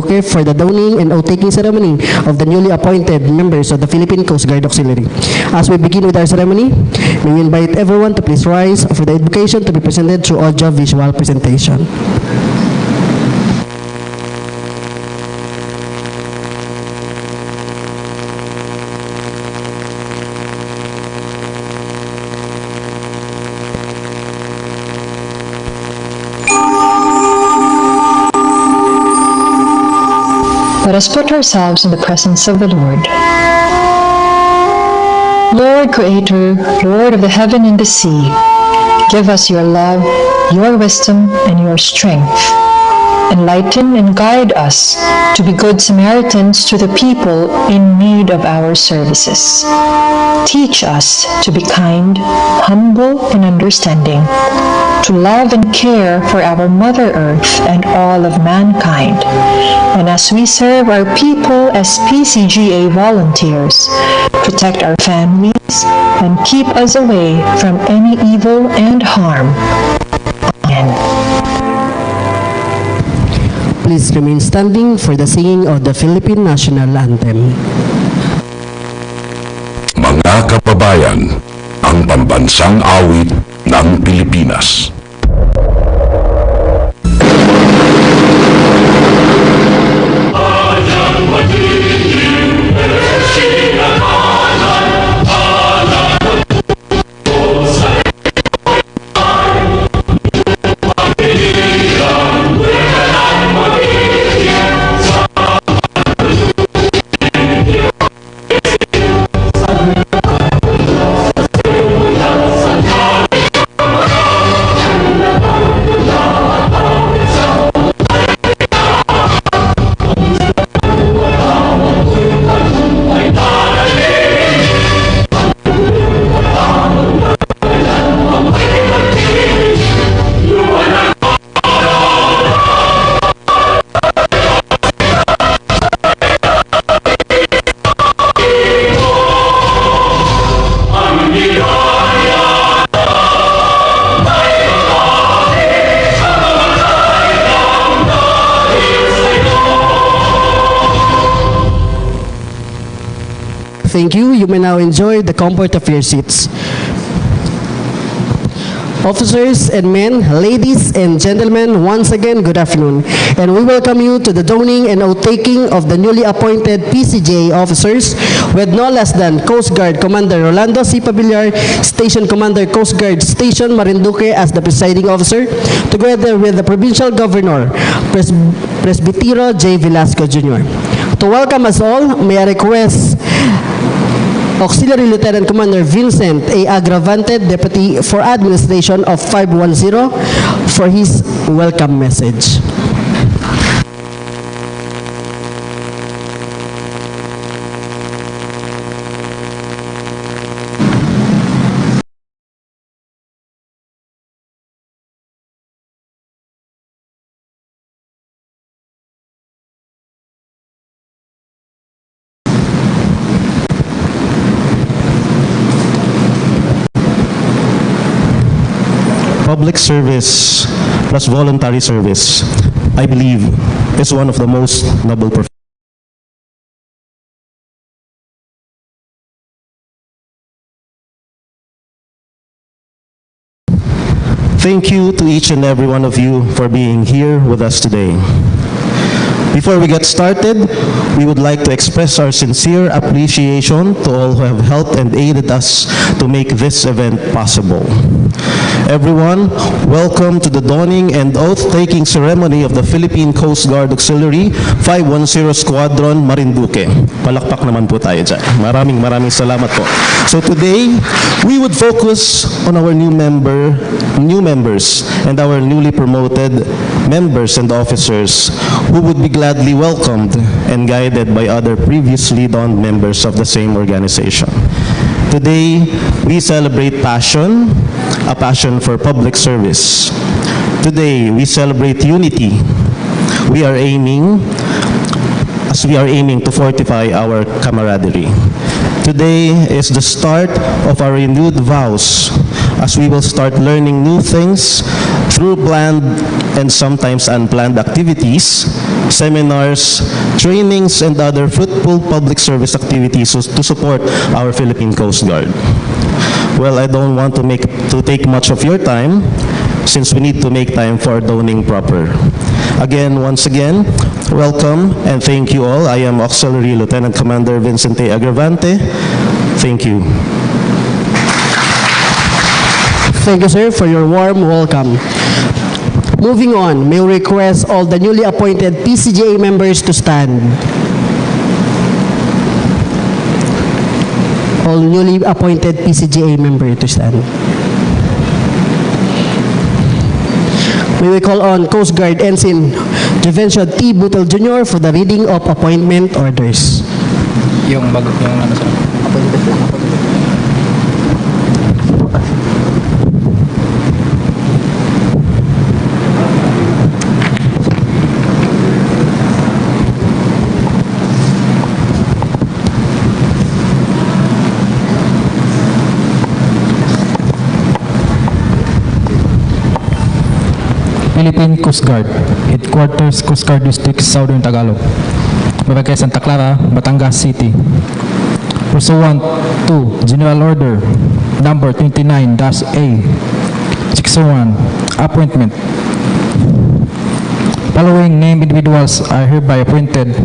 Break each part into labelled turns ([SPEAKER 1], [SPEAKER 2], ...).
[SPEAKER 1] Okay, for the downing and oath-taking ceremony of the newly appointed members of the Philippine Coast Guard Auxiliary. As we begin with our ceremony, may we invite everyone to please rise for the education to be presented through audio-visual presentation.
[SPEAKER 2] Let us put ourselves in the presence of the Lord. Lord, Creator, Lord of the heaven and the sea, give us your love, your wisdom, and your strength. Enlighten and guide us to be good Samaritans to the people in need of our services. Teach us to be kind, humble, and understanding, to love and care for our Mother Earth and all of mankind. And as we serve our people as PCGA volunteers, protect our families and keep us away from any evil and harm. Amen.
[SPEAKER 1] Please remain standing for the singing of the Philippine National Anthem.
[SPEAKER 3] Mga kababayan, ang pambansang awit ng Pilipinas.
[SPEAKER 1] Thank you. You may now enjoy the comfort of your seats. Officers and men, ladies and gentlemen, once again, good afternoon. And we welcome you to the downing and oath-taking of the newly appointed PCGA officers with no less than Coast Guard Commander Rolando C. Pabiliar, Station Commander Coast Guard Station Marinduque as the presiding officer, together with the Provincial Governor, Presbytero J. Velasco Jr. To welcome us all, may I request Auxiliary Lieutenant Commander Vincent A. Agravante, Deputy for Administration of 510, for his welcome message.
[SPEAKER 4] Public service plus voluntary service, I believe, is one of the most noble professions. Thank you to each and every one of you for being here with us today. Before we get started, we would like to express our sincere appreciation to all who have helped and aided us to make this event possible. Everyone, welcome to the dawning and oath-taking ceremony of the Philippine Coast Guard Auxiliary 510 Squadron Marinduque. Palakpak naman po tayo dyan. Maraming salamat po. So today, we would focus on our new members and our newly promoted members and officers who would be gladly welcomed and guided by other previously donned members of the same organization. Today, we celebrate passion, a passion for public service. Today, we celebrate unity. We are aiming to fortify our camaraderie. Today is the start of our renewed vows as we will start learning new things through planned and sometimes unplanned activities, seminars, trainings, and other fruitful public service activities to support our Philippine Coast Guard. Well, I don't want to take much of your time since we need to make time for donning proper. Again, once again, welcome and thank you all. I am Auxiliary Lieutenant Commander Vincente Agravante. Thank you.
[SPEAKER 1] Thank you, sir, for your warm welcome. Moving on, may we request all the newly appointed PCGA members to stand. All newly appointed PCGA members to stand. May we call on Coast Guard Ensign Provincial T. Butel Jr. for the reading of appointment orders.
[SPEAKER 5] Yung ano sa Philippine Coast Guard, Headquarters Coast Guard District, Southern Tagalog, Barangay Santa Clara, Batangas City. Pursuant to General Order Number 29-A, 601, Appointment. Following named individuals are hereby appointed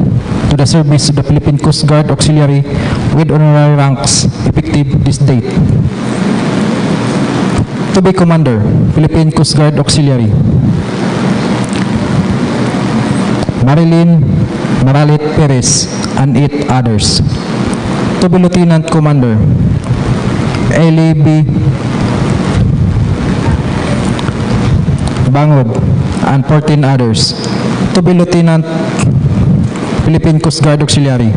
[SPEAKER 5] to the service of the Philippine Coast Guard Auxiliary with honorary ranks effective this date. To be Commander, Philippine Coast Guard Auxiliary, Marilyn Maralit Perez and 8 others. To be Lieutenant Commander, Eli B. Bangod and 14 others. To be Lieutenant, Philippine Coast Guard Auxiliary,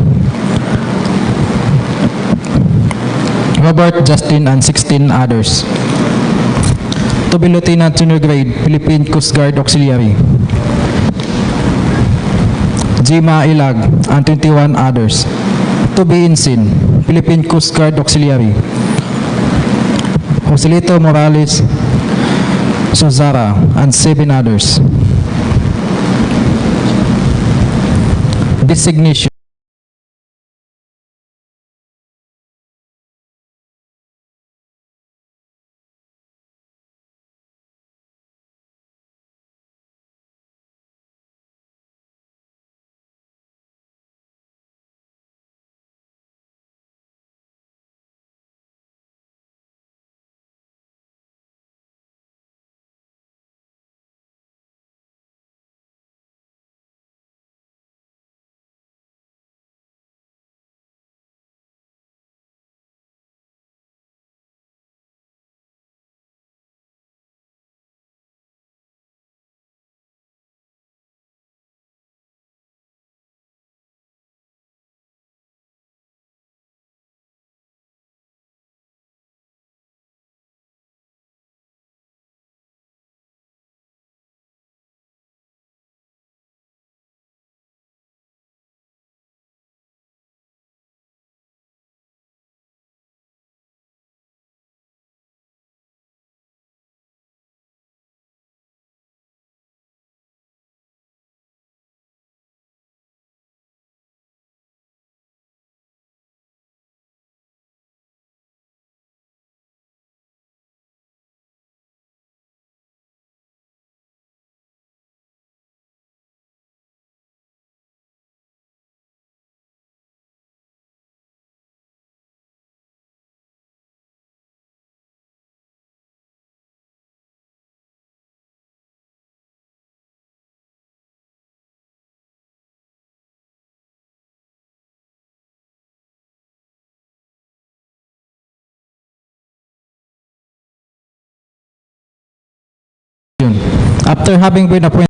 [SPEAKER 5] Robert Justin and 16 others. To be Lieutenant Junior Grade, Philippine Coast Guard Auxiliary, Jima Ilag and 21 others. To be Ensign, Philippine Coast Guard Auxiliary, Joselito Morales Sozara and 7 others. Designation after having been appointed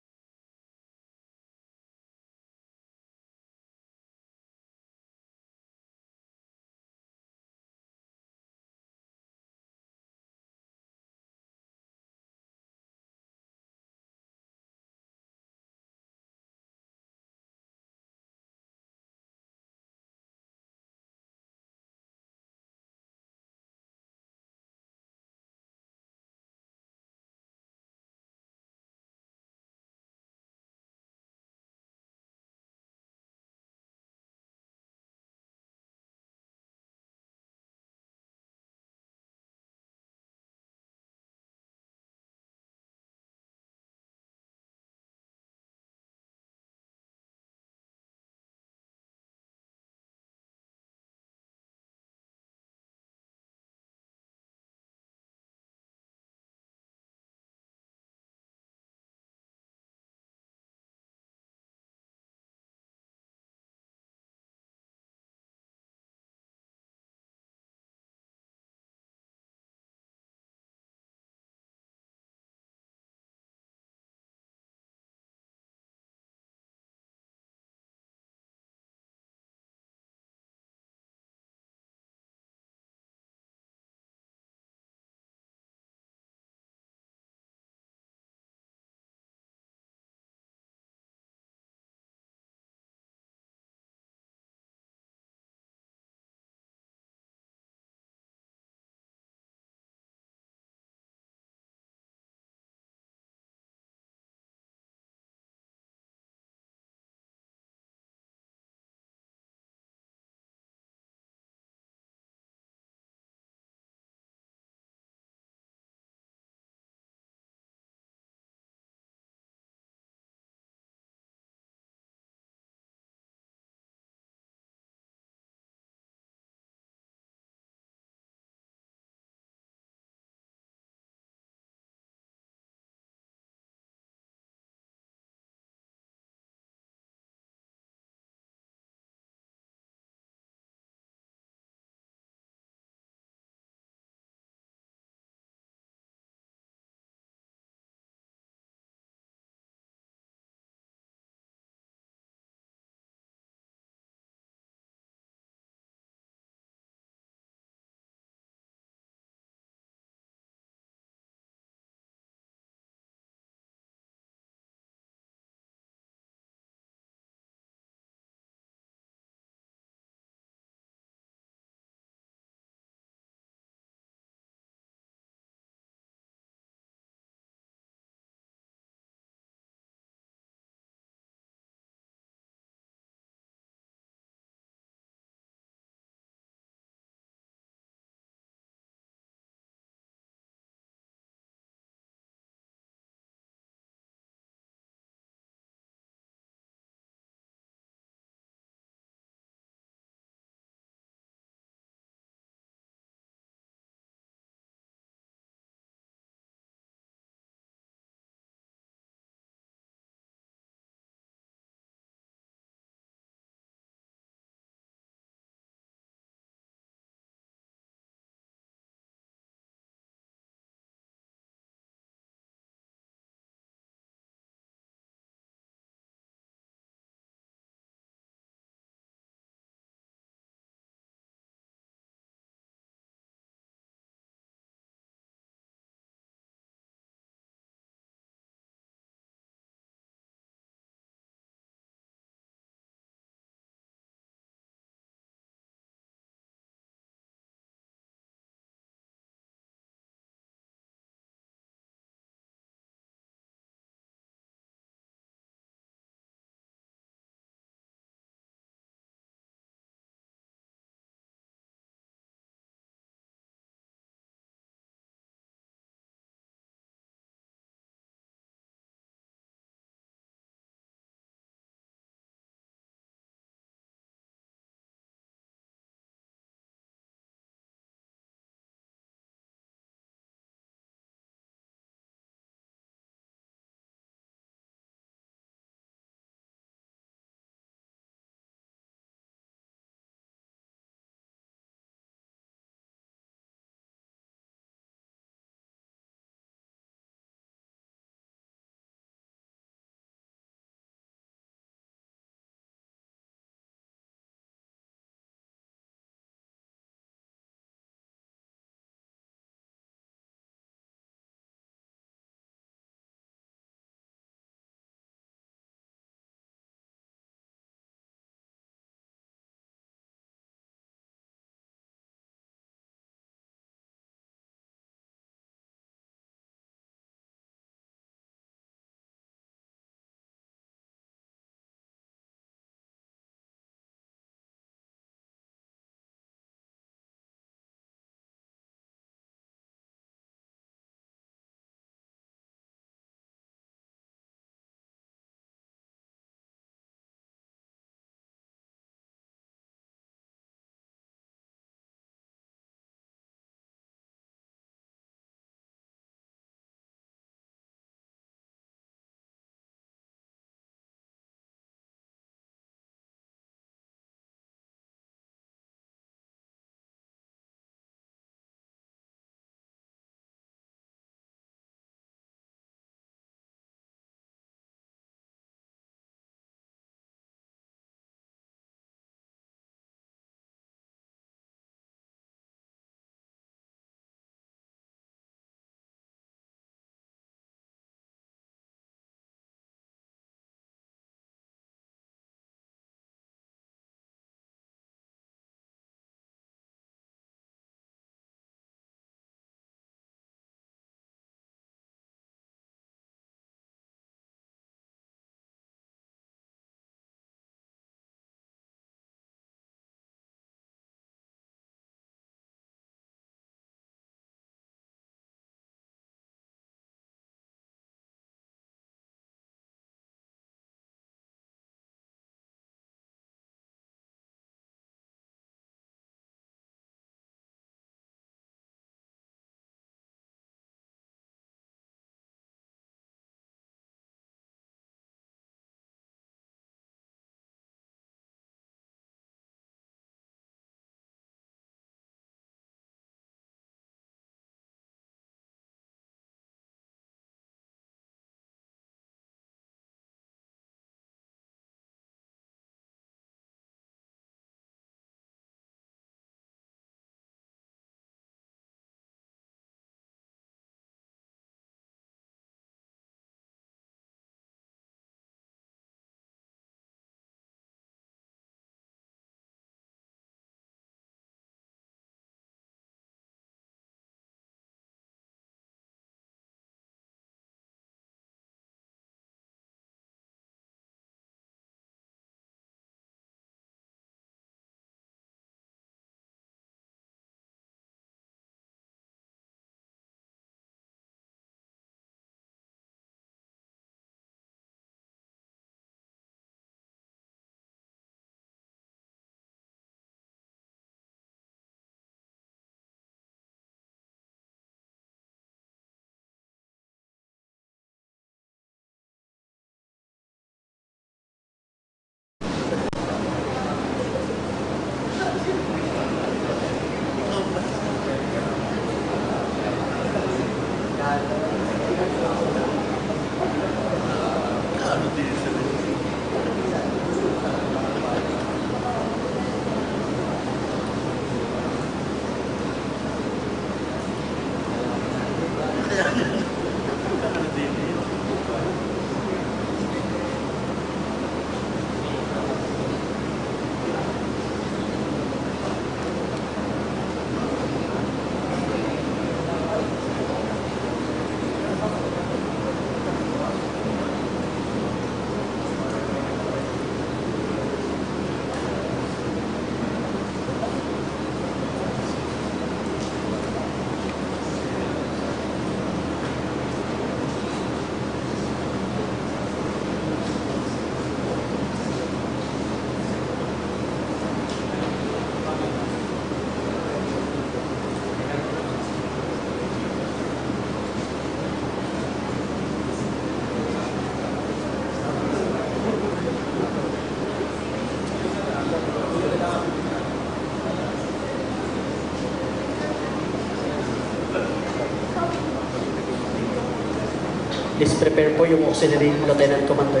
[SPEAKER 1] Please prepare po yung Auxiliary Lieutenant Commander.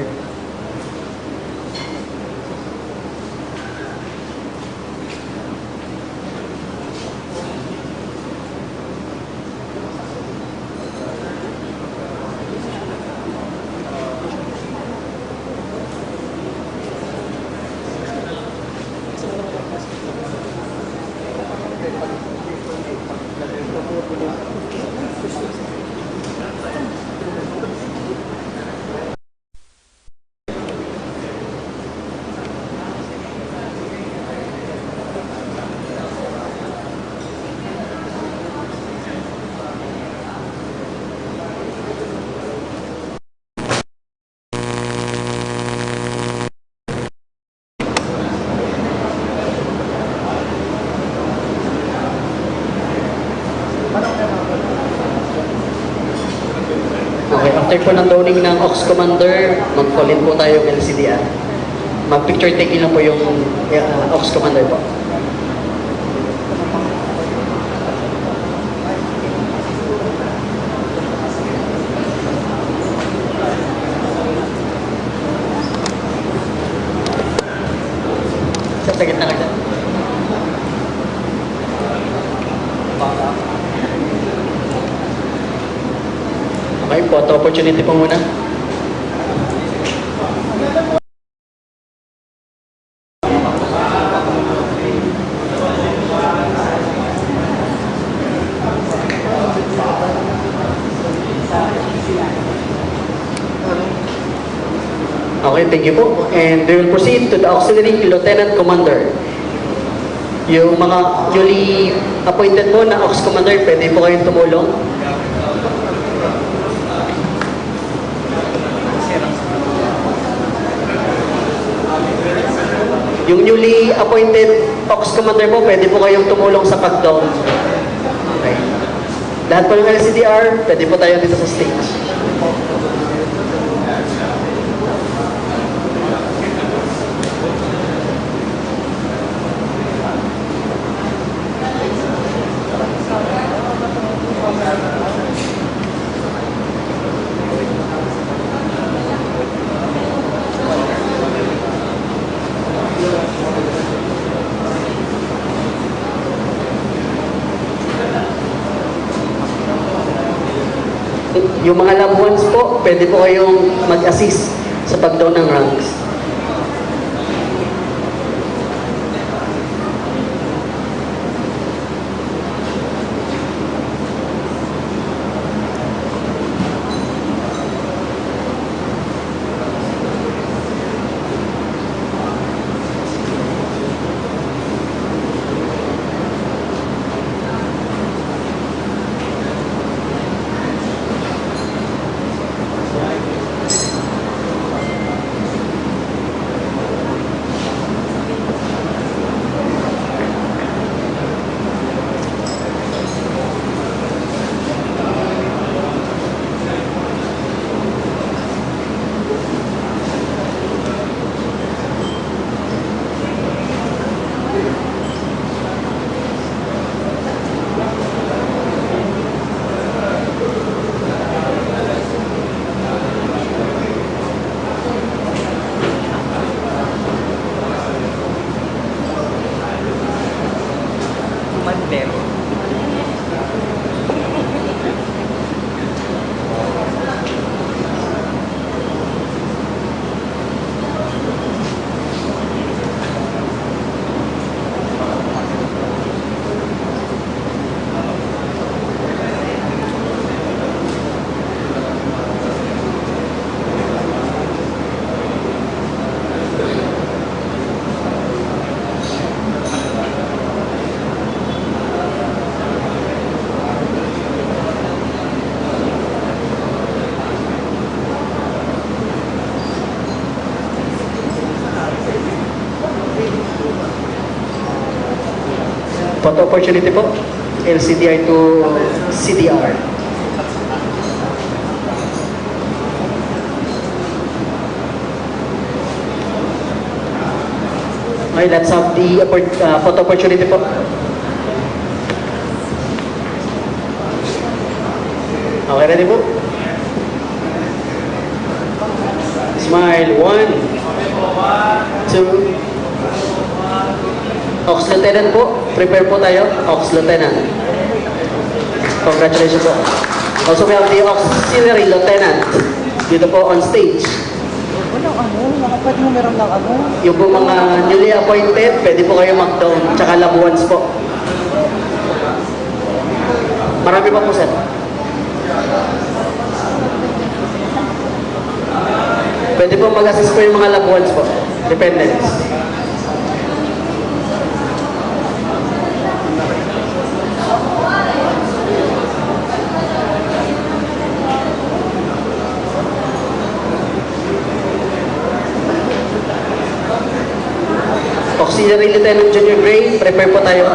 [SPEAKER 1] Okay, after po ng downing ng Aux Commander, mag-call in po tayo ng LCDR. Mag-picture taking lang po yung Aux Commander po. Sa gitna ka dyan. Okay, photo opportunity po muna. Okay, thank you po. And we will proceed to the Auxiliary Lieutenant Commander. Yung mga newly appointed po na Aux Commander, pwede po kayong tumulong. Yung newly appointed Aux Commander po, pwede po kayong tumulong sa pag-down. Okay. Lahat po ng LCDR, pwede po tayo dito sa stage. Yung mga loved ones po, pwede po kayong mag-assist sa pag-down ng ranks. Photo opportunity po, LCDR to CDR. Okay, let's have the photo opportunity po. Okay, ready po? Smile. 1, 2. Aux Lieutenant po. Prepare po tayo. Aux Lieutenant. Congratulations po. Also, we have the Auxiliary Lieutenant. Dito po on stage.
[SPEAKER 6] Pwede mo meron ng ano?
[SPEAKER 1] Yung po mga newly appointed, pwede po kayo mag-down. Tsaka labuans po. Marami pa po, sir. Pwede po mag-assist po yung mga labuans po. Dependents. Auxiliary Lieutenant Junior Grade, prepare po tayo.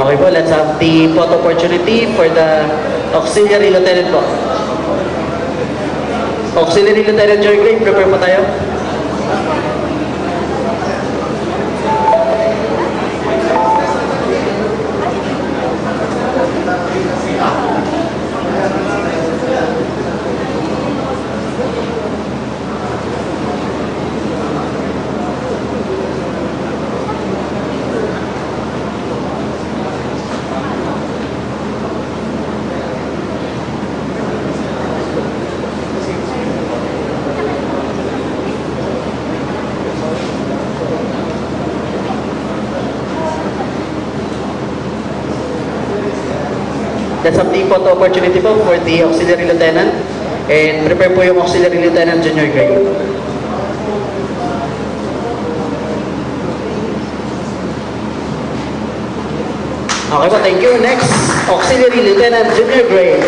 [SPEAKER 1] Okay po, let's have the photo opportunity for the Auxiliary Lieutenant po. Auxiliary Lieutenant Joy Grade, prepare po tayo. Let's have the photo opportunity po for the Auxiliary Lieutenant. And prepare po yung Auxiliary Lieutenant Junior Grade. Okay po, thank you. Next, Auxiliary Lieutenant Junior Grade.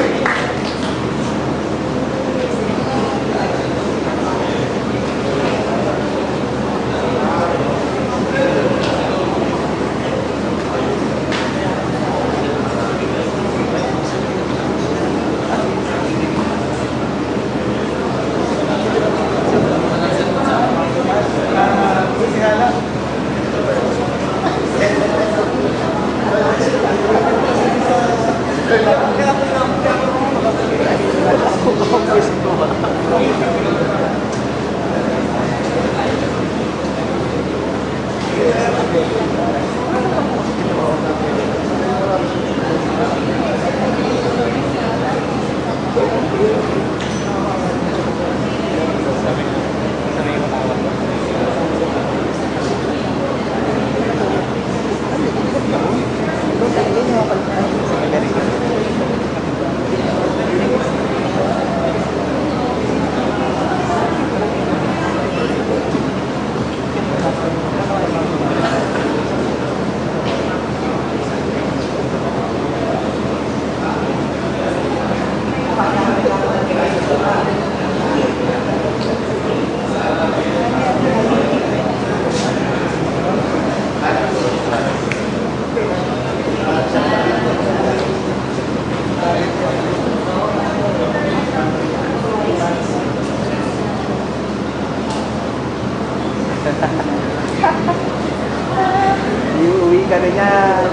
[SPEAKER 6] Iuwi ka na yan.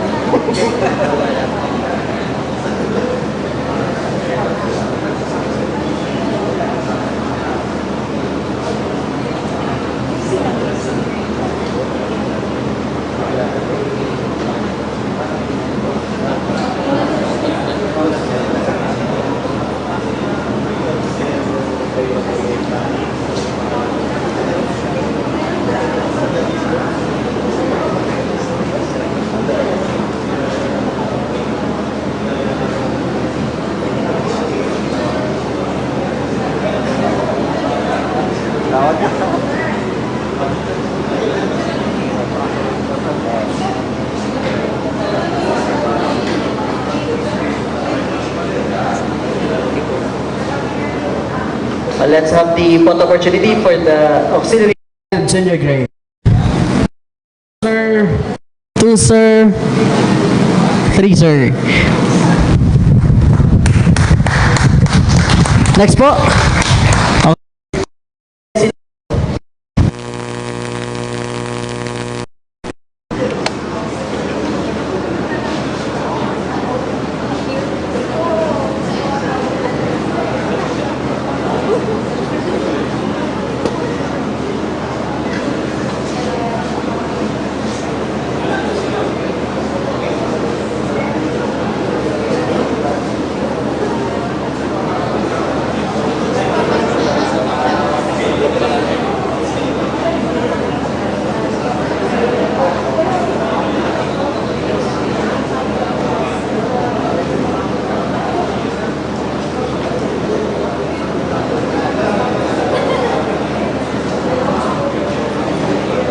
[SPEAKER 1] Let's have the photo opportunity for the auxiliary and junior grade. Sir, 2 sir, 3 sir. Next po.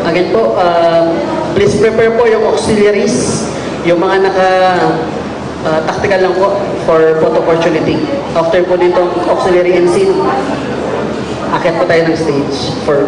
[SPEAKER 1] Again po, please prepare po yung auxiliaries, yung mga tactical lang po for photo opportunity. After po nitong auxiliary ensign, akit po tayo ng stage for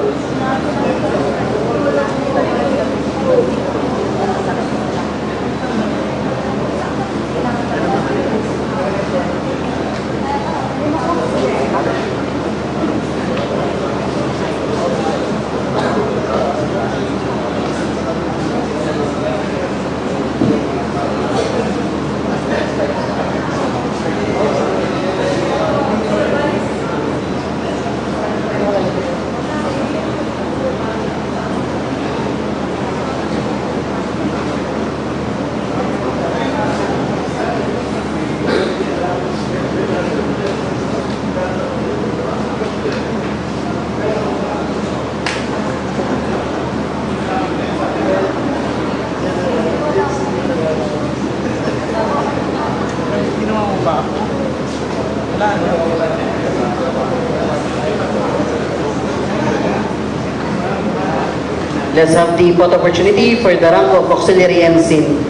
[SPEAKER 1] let's have the photo opportunity for the rank of auxiliary ensign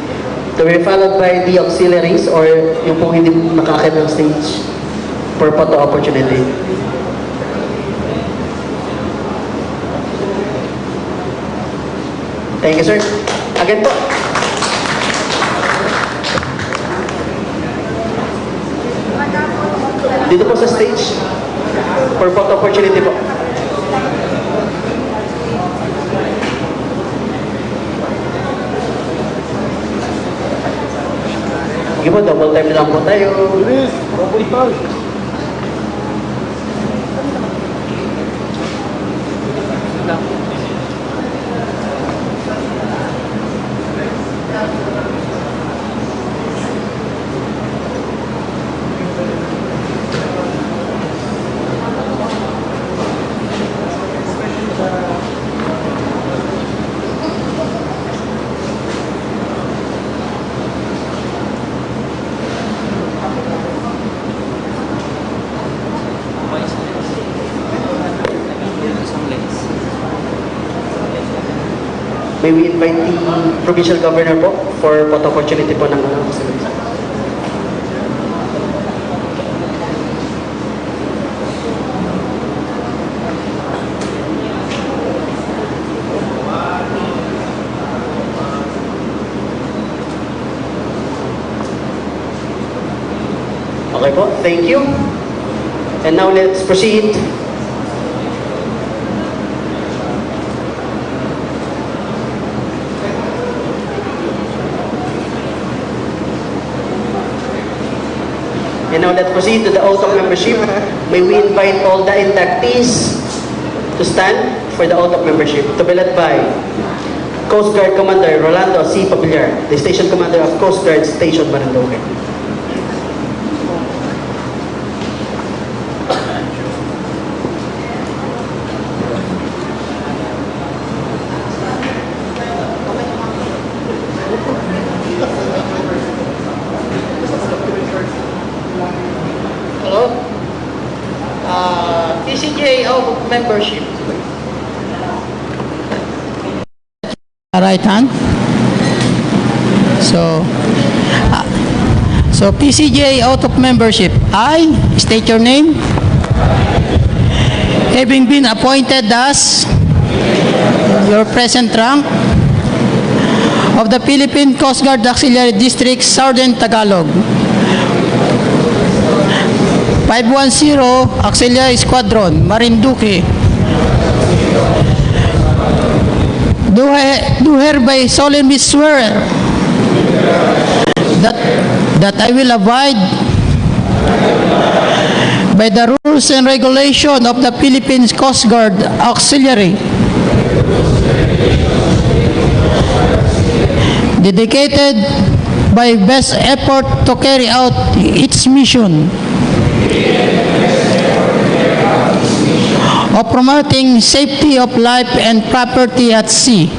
[SPEAKER 1] to be followed by the auxiliaries or yung pong hindi nakakit ng stage for photo opportunity. Thank you, sir. Again po. Dito po sa stage for photo opportunity po. Sige po, double time lang po tayo.
[SPEAKER 6] Double time.
[SPEAKER 1] May we invite the Provincial Governor po for photo opportunity po ng facilities. Okay po, thank you. And now let's proceed. And now let's proceed to the oath of membership. May we invite all the inductees to stand for the oath of membership, to be led by Coast Guard Commander Rolando C. Papillar, the Station Commander of Coast Guard Station Marinduque.
[SPEAKER 7] Hello? PCJ of membership. Right hand. So PCJ out of membership. I state your name. Having been appointed as your present rank of the Philippine Coast Guard Auxiliary District, Southern Tagalog. 510 Auxiliary Squadron, Marinduque. Do hereby solemnly swear that I will abide by the rules and regulations of the Philippine Coast Guard Auxiliary, dedicated by best effort to carry out its mission of promoting safety of life and property at sea,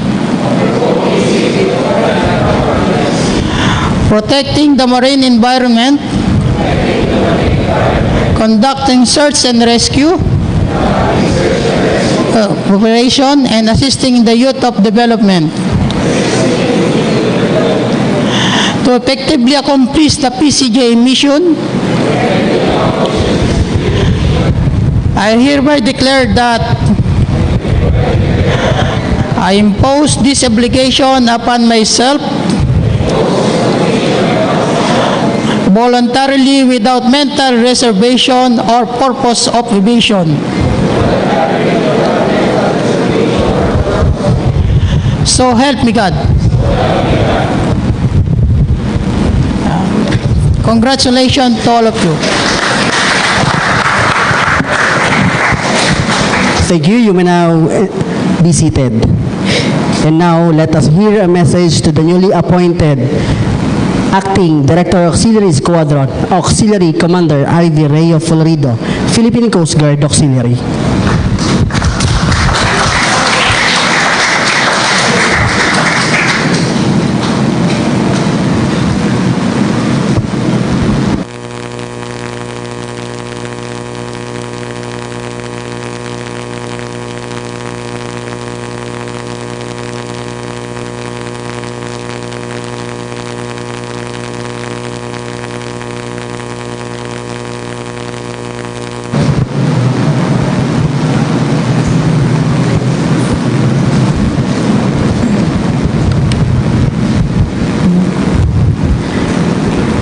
[SPEAKER 7] protecting the marine environment, conducting search and rescue operation, and assisting in the youth of development. To effectively accomplish the PCJ mission, I hereby declare that I impose this obligation upon myself voluntarily without mental reservation or purpose of evasion. So help me God. Congratulations to all of you.
[SPEAKER 1] Thank you. You may now be seated. And now, let us hear a message to the newly appointed Acting Director Auxiliary Squadron, Auxiliary Commander Ivy Rey of Florido, Philippine Coast Guard Auxiliary.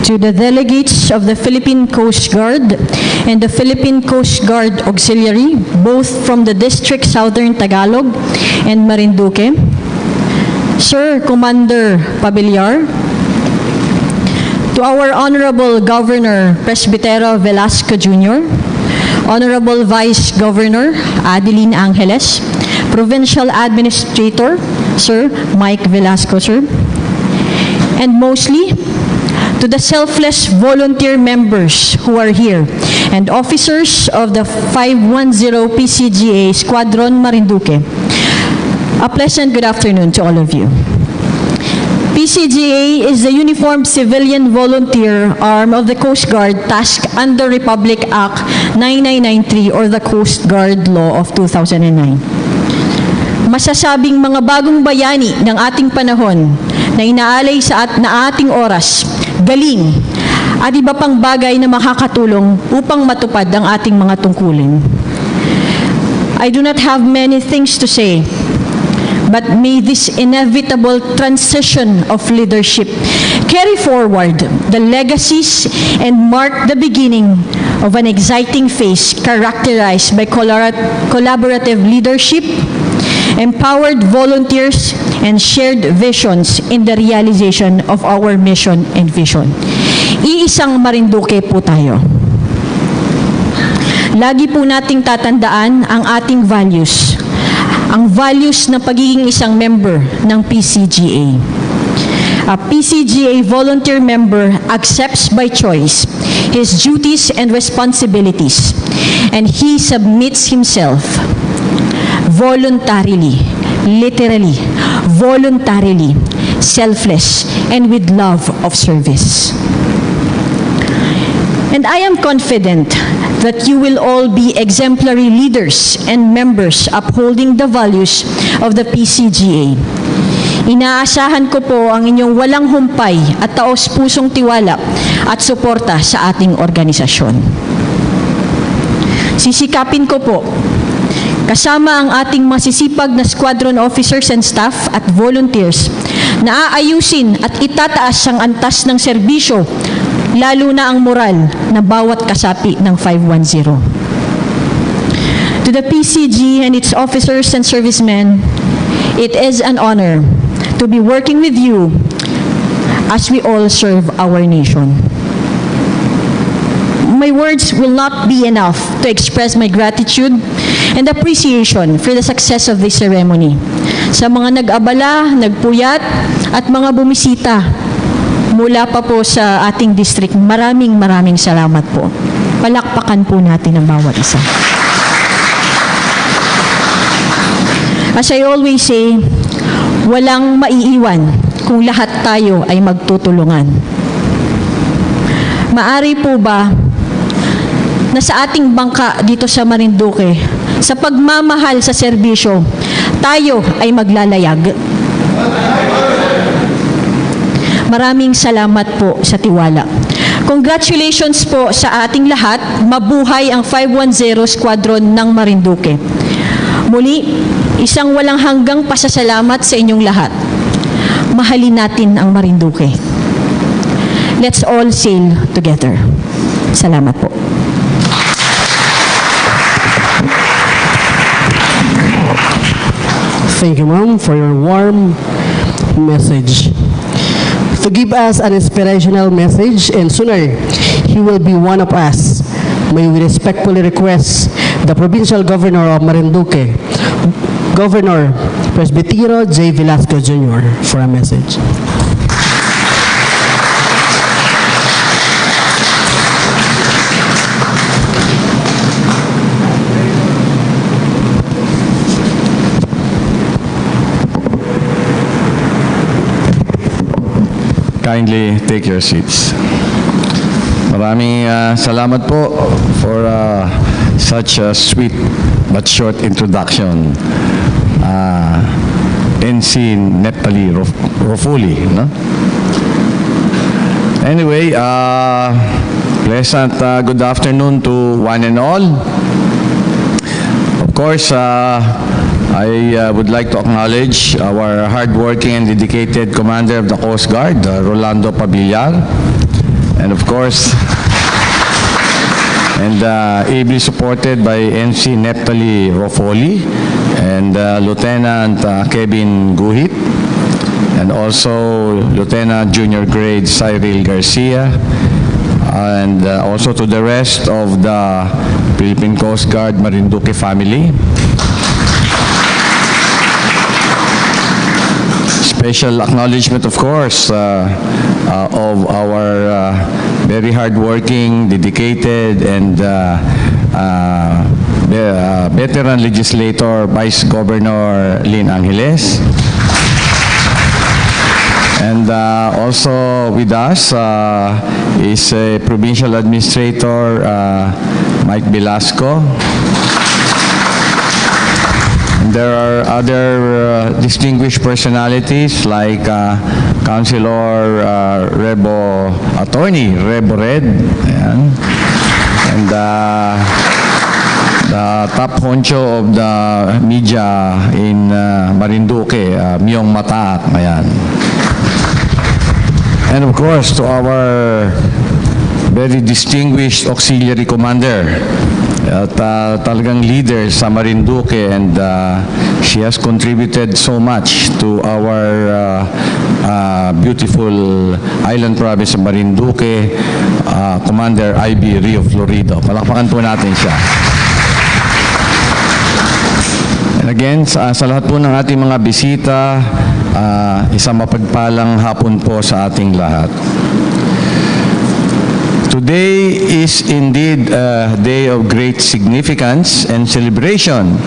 [SPEAKER 8] To the delegates of the Philippine Coast Guard and the Philippine Coast Guard Auxiliary, both from the District Southern Tagalog and Marinduque, Sir Commander Pabiliar, to our Honorable Governor Presbitero Velasco Jr., Honorable Vice Governor Adeline Angeles, Provincial Administrator Sir Mike Velasco, sir, and mostly to the selfless volunteer members who are here and officers of the 510 PCGA Squadron Marinduque. A pleasant good afternoon to all of you. PCGA is the uniformed civilian volunteer arm of the Coast Guard tasked under Republic Act 9993 or the Coast Guard Law of 2009. Masasabing mga bagong bayani ng ating panahon na inaalay na ating oras, galing, at iba pang bagay na makakatulong upang matupad ang ating mga tungkulin. I do not have many things to say, but may this inevitable transition of leadership carry forward the legacies and mark the beginning of an exciting phase characterized by collaborative leadership, empowered volunteers, and shared visions in the realization of our mission and vision. Iisang Marinduque po tayo. Lagi po nating tatandaan ang ating values. Ang values ng pagiging isang member ng PCGA. A PCGA volunteer member accepts by choice his duties and responsibilities, and he submits himself voluntarily, literally, voluntarily, selfless, and with love of service. And I am confident that you will all be exemplary leaders and members upholding the values of the PCGA. Inaasahan ko po ang inyong walang humpay at taos-pusong tiwala at suporta sa ating organisasyon. Sisikapin ko po, kasama ang ating masisipag na squadron officers and staff at volunteers, na aayusin at itataas ang antas ng serbisyo, lalo na ang moral na bawat kasapi ng 510. To the PCG and its officers and servicemen, it is an honor to be working with you as we all serve our nation. My words will not be enough to express my gratitude and appreciation for the success of this ceremony. Sa mga nag-abala, nagpuyat, at mga bumisita mula pa po sa ating district, maraming salamat po. Palakpakan po natin ang bawat isa. As I always say, walang maiiwan kung lahat tayo ay magtutulungan. Maari po ba na sa ating bangka dito sa Marinduque, sa pagmamahal sa serbisyo, tayo ay maglalayag? Maraming salamat po sa tiwala. Congratulations po sa ating lahat. Mabuhay ang 510 Squadron ng Marinduque. Muli, isang walang hanggang pasasalamat sa inyong lahat. Mahalin natin ang Marinduque. Let's all sail together. Salamat po.
[SPEAKER 1] Thank you, ma'am, for your warm message. To give us an inspirational message, and sooner he will be one of us, may we respectfully request the Provincial Governor of Marinduque, Governor Presbitero J. Velasco Jr. for a message.
[SPEAKER 9] Kindly take your seats. Maraming salamat po for such a sweet but short introduction. NC Nepali Rofuli, no? Anyway, pleasant good afternoon to one and all. Of course, I would like to acknowledge our hardworking and dedicated Commander of the Coast Guard, Rolando Pabillar, and of course, ably supported by NC Neptali Rofoli and Lieutenant Kevin Guhit, and also Lieutenant Junior Grade Cyril Garcia, and also to the rest of the Philippine Coast Guard Marinduque family. Special acknowledgement, of course, of our very hardworking, dedicated, and veteran legislator, Vice Governor Lynn Angeles. And also with us is Provincial Administrator Mike Velasco. There are other distinguished personalities like Councilor Attorney Rebo Red, ayan. And the top honcho of the media in Marinduque, Myong Mataak, ayan. And of course, to our very distinguished auxiliary commander, at talagang leader sa Marinduque, and she has contributed so much to our beautiful island province of Marinduque, Commander I.B. Rio Florido. Palakpakan po natin siya. And again, sa lahat po ng ating mga bisita, isang mapagpalang hapon po sa ating lahat. Today is indeed a day of great significance and celebration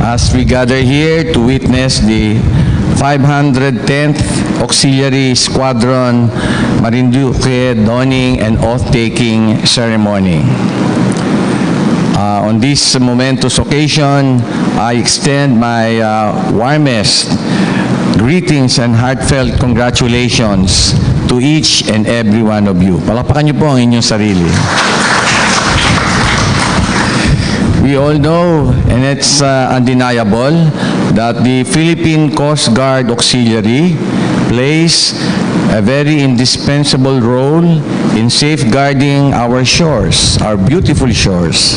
[SPEAKER 9] as we gather here to witness the 510th Auxiliary Squadron Marinduque donning and oath-taking ceremony. On this momentous occasion, I extend my warmest greetings and heartfelt congratulations to each and every one of you. Palakpakan niyo po ang inyong sarili. We all know, and it's undeniable, that the Philippine Coast Guard Auxiliary plays a very indispensable role in safeguarding our shores, our beautiful shores,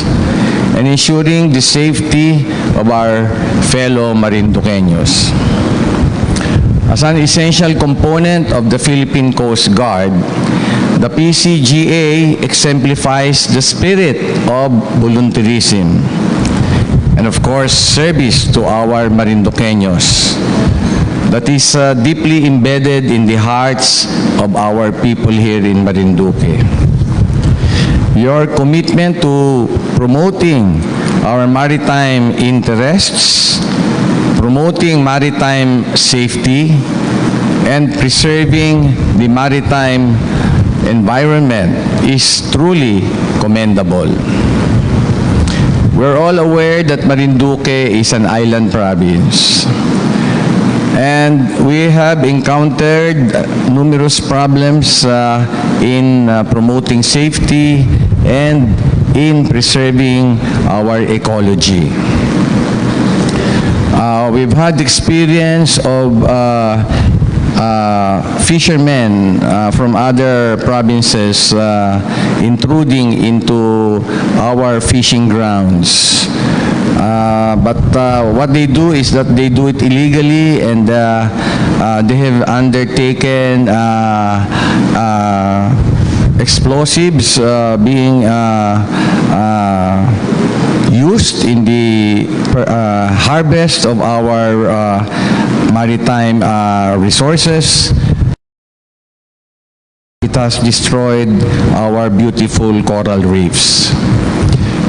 [SPEAKER 9] and ensuring the safety of our fellow Marinduqueños. As an essential component of the Philippine Coast Guard, the PCGA exemplifies the spirit of volunteerism and, of course, service to our Marinduqueños that is deeply embedded in the hearts of our people here in Marinduque. Your commitment to promoting our maritime interests, promoting maritime safety, and preserving the maritime environment is truly commendable. We're all aware that Marinduque is an island province, and we have encountered numerous problems in promoting safety and in preserving our ecology. We've had experience of fishermen from other provinces intruding into our fishing grounds. But what they do is that they do it illegally, and they have undertaken explosives being used in the harvest of our maritime resources. It has destroyed our beautiful coral reefs.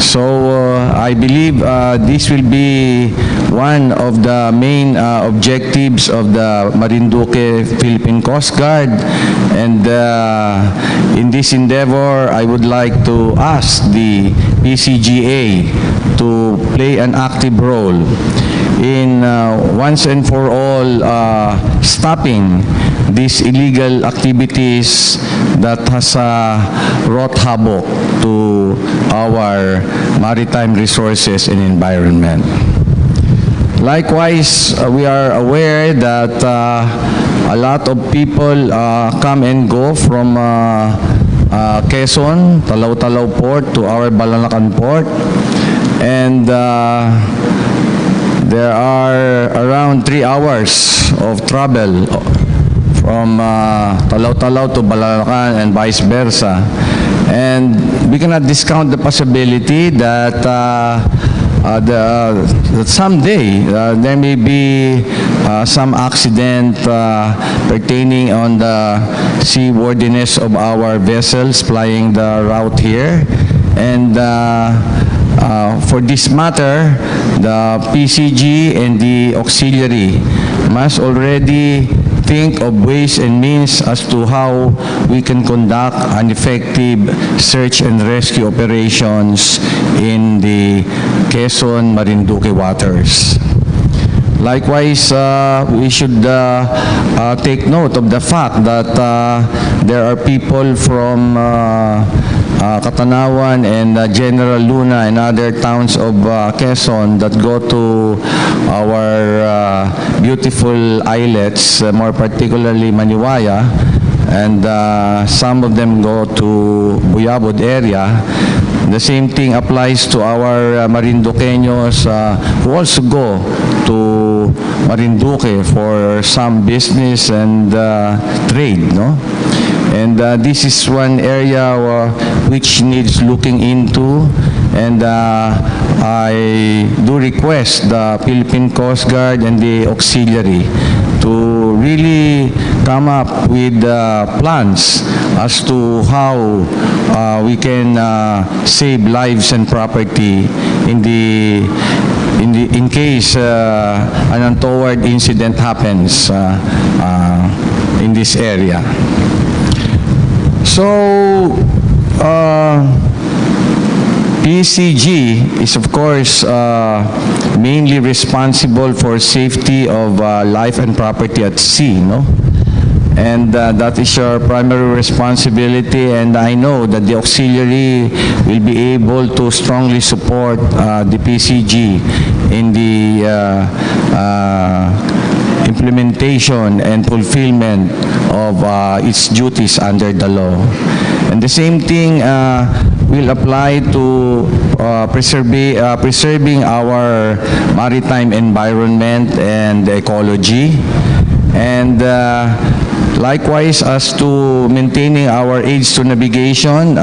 [SPEAKER 9] So I believe this will be one of the main objectives of the Marinduque Philippine Coast Guard, and in this endeavor I would like to ask the PCGA to play an active role in once and for all stopping these illegal activities that has wrought havoc to our maritime resources and environment. Likewise, we are aware that a lot of people come and go from Quezon, Talaw-Talaw Port to our Balanacan Port, and there are around 3 hours of travel from Talaw-Talaw to Balanacan and vice versa. And we cannot discount the possibility that that someday there may be some accident pertaining on the seaworthiness of our vessels plying the route here. And for this matter, the PCG and the auxiliary must already think of ways and means as to how we can conduct an effective search and rescue operations in the Quezon-Marinduque waters. Likewise, we should take note of the fact that there are people from Katanawan and General Luna and other towns of Quezon that go to our beautiful islets, more particularly Maniwaya, and some of them go to Buyabod area. The same thing applies to our Marinduqueños who also go to Marinduque for some business and trade, no? And this is one area which needs looking into, and I do request the Philippine Coast Guard and the Auxiliary to really come up with plans as to how we can save lives and property in case an untoward incident happens in this area. So PCG is of course mainly responsible for safety of life and property at sea, no? And that is your primary responsibility, and I know that the auxiliary will be able to strongly support the PCG in the implementation and fulfillment of its duties under the law. And the same thing will apply to preserving our maritime environment and ecology, and likewise as to maintaining our aids to navigation.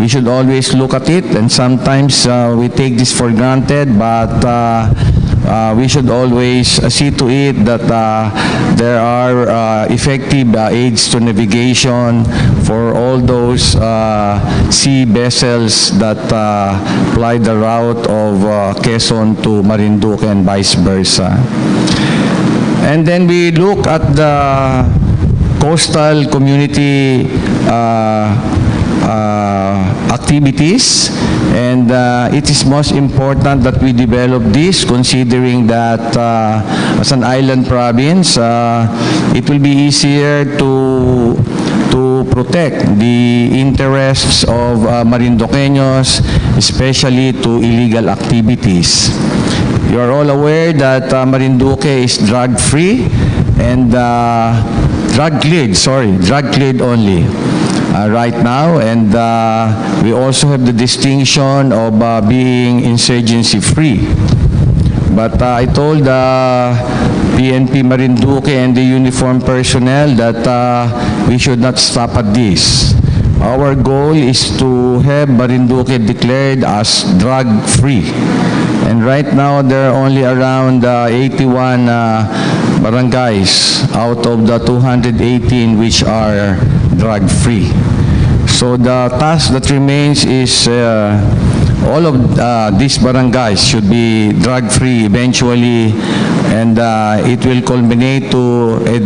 [SPEAKER 9] We should always look at it, and sometimes we take this for granted, but we should always see to it that there are effective aids to navigation for all those sea vessels that ply the route of Quezon to Marinduque and vice versa. And then we look at the coastal community activities, and it is most important that we develop this, considering that as an island province, it will be easier to protect the interests of Marinduqueños, especially to illegal activities. You are all aware that Marinduque is drug-free and drug-cleared only right now, and we also have the distinction of being insurgency-free. But I told PNP Marinduque and the uniformed personnel that we should not stop at this. Our goal is to have Marinduque declared as drug-free. And right now, there are only around 81 barangays out of the 218 which are drug-free. So the task that remains is all of these barangays should be drug-free eventually, and it will culminate to a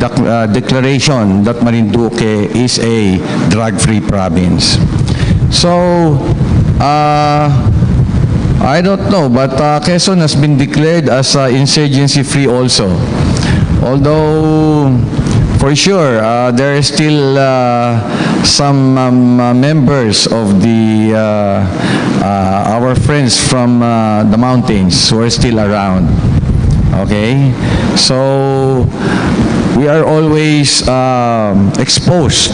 [SPEAKER 9] declaration that Marinduque is a drug-free province. So, I don't know, but Quezon has been declared as insurgency-free also. Although, for sure, there are still some members of the our friends from the mountains who are still around. Okay, so we are always exposed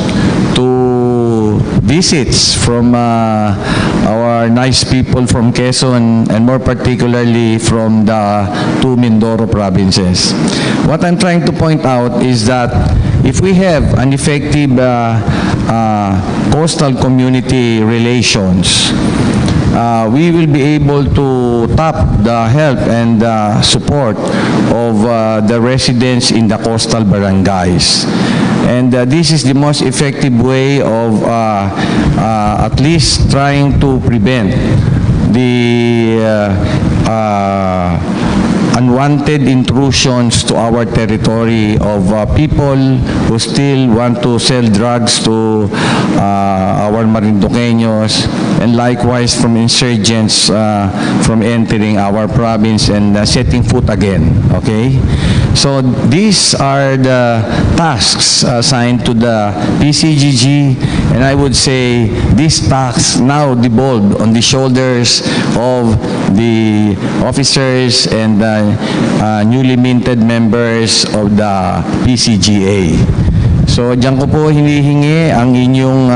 [SPEAKER 9] to visits from our nice people from Quezon, and more particularly from the two Mindoro provinces. What I'm trying to point out is that if we have an effective coastal community relations, we will be able to tap the help and support of the residents in the coastal barangays. And this is the most effective way of at least trying to prevent the unwanted intrusions to our territory of people who still want to sell drugs to our Marinduqueños, and likewise from insurgents from entering our province and setting foot again. Okay? So these are the tasks assigned to the PCGG, and I would say these tasks now devolve on the shoulders of the officers and newly minted members of the PCGA. So diyan ko po hinihingi ang inyong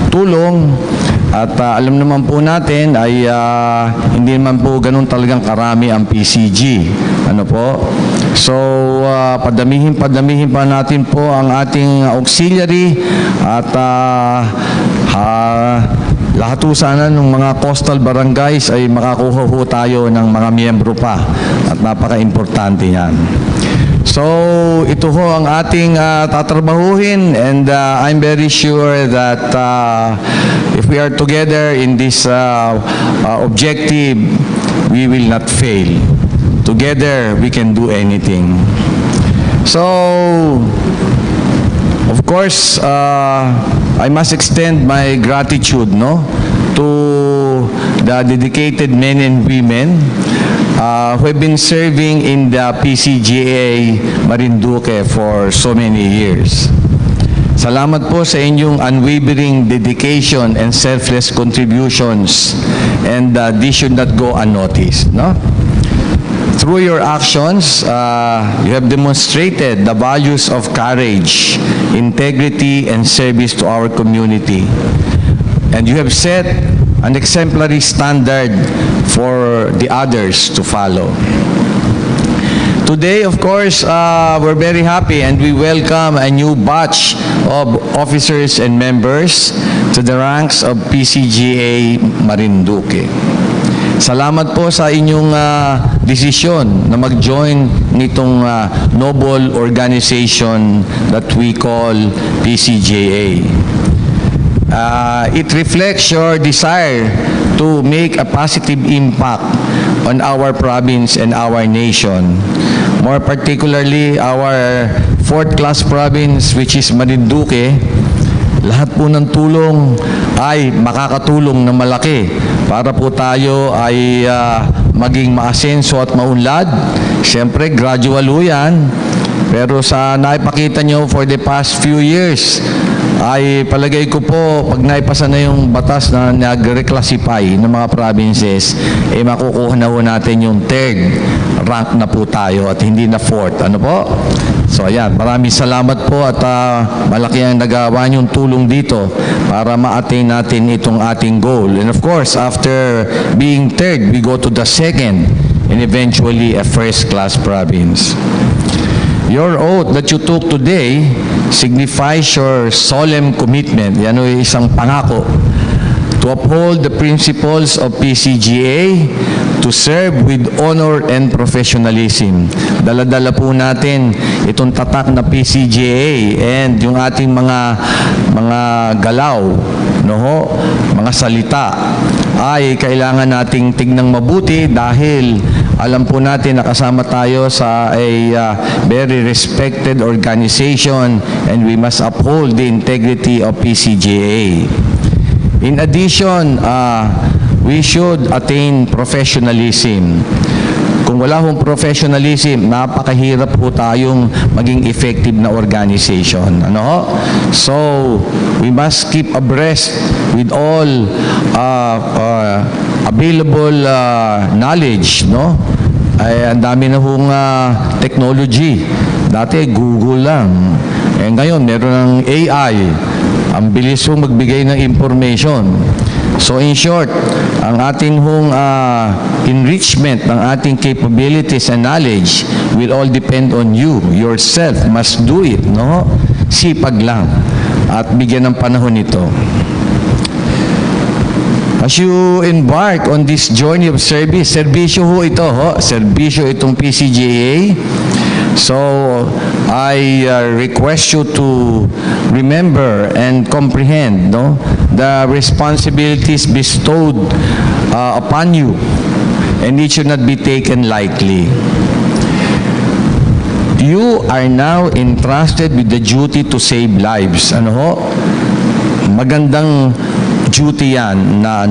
[SPEAKER 9] tulong at alam naman po natin ay hindi naman po ganun talagang karami ang PCG. Ano po? So padamihin pa natin po ang ating auxiliary at lahat po sana ng mga coastal barangays ay makakuha po tayo ng mga miyembro pa at napaka-importante yan. So, ito ho ang ating tatrabahuhin and I'm very sure that if we are together in this objective, we will not fail. Together, we can do anything. So, of course, I must extend my gratitude to the dedicated men and women who have been serving in the PCGA Marinduque for so many years. Salamat po sa inyong unwavering dedication and selfless contributions, and this should not go unnoticed. Through your actions, you have demonstrated the values of courage, integrity, and service to our community. And you have set an exemplary standard for the others to follow. Today, of course, we're very happy and we welcome a new batch of officers and members to the ranks of PCGA Marinduque. Salamat po sa inyong desisyon na mag-join nitong noble organization that we call PCGA. It reflects your desire to make a positive impact on our province and our nation. More particularly, our fourth-class province, which is Marinduque. Lahat po ng tulong ay makakatulong na malaki para po tayo ay maging maasenso at maunlad. Siyempre, gradual ho yan. Pero sa naipakita nyo for the past few years, ay palagay ko po, pag naipasa na yung batas na nag-reclassify ng mga provinces, makukuha na ho natin yung third rank na po tayo at hindi na fourth. Ano po? So ayan, maraming salamat po at malaki ang nagawa niyong tulong dito para ma-attain natin itong ating goal. And of course, after being third, we go to the second and eventually a first-class province. Your oath that you took today signifies your solemn commitment. Yan ay isang pangako to uphold the principles of PCGA, to serve with honor and professionalism. Dala-dala po natin itong tatak na PCGA and yung ating mga galaw, mga salita ay kailangan nating tignang mabuti dahil alam po natin nakasama tayo sa a very respected organization and we must uphold the integrity of PCGA. In addition, we should attain professionalism. Kung wala hong professionalism, napakahirap po tayong maging effective na organization. So, we must keep abreast with all available knowledge, Ay, ang dami na hong technology. Dati, Google lang. Ngayon, meron ng AI. Ang bilis hong magbigay ng information. So in short, ang ating hong enrichment ng ating capabilities and knowledge will all depend on you. Yourself must do it, Sipag lang at bigyan ng panahon ito. As you embark on this journey of service, serbisyo ho ito, serbisyo itong PCGA. So, I request you to remember and comprehend the responsibilities bestowed upon you, and it should not be taken lightly. You are now entrusted with the duty to save lives. Magandang duty yan na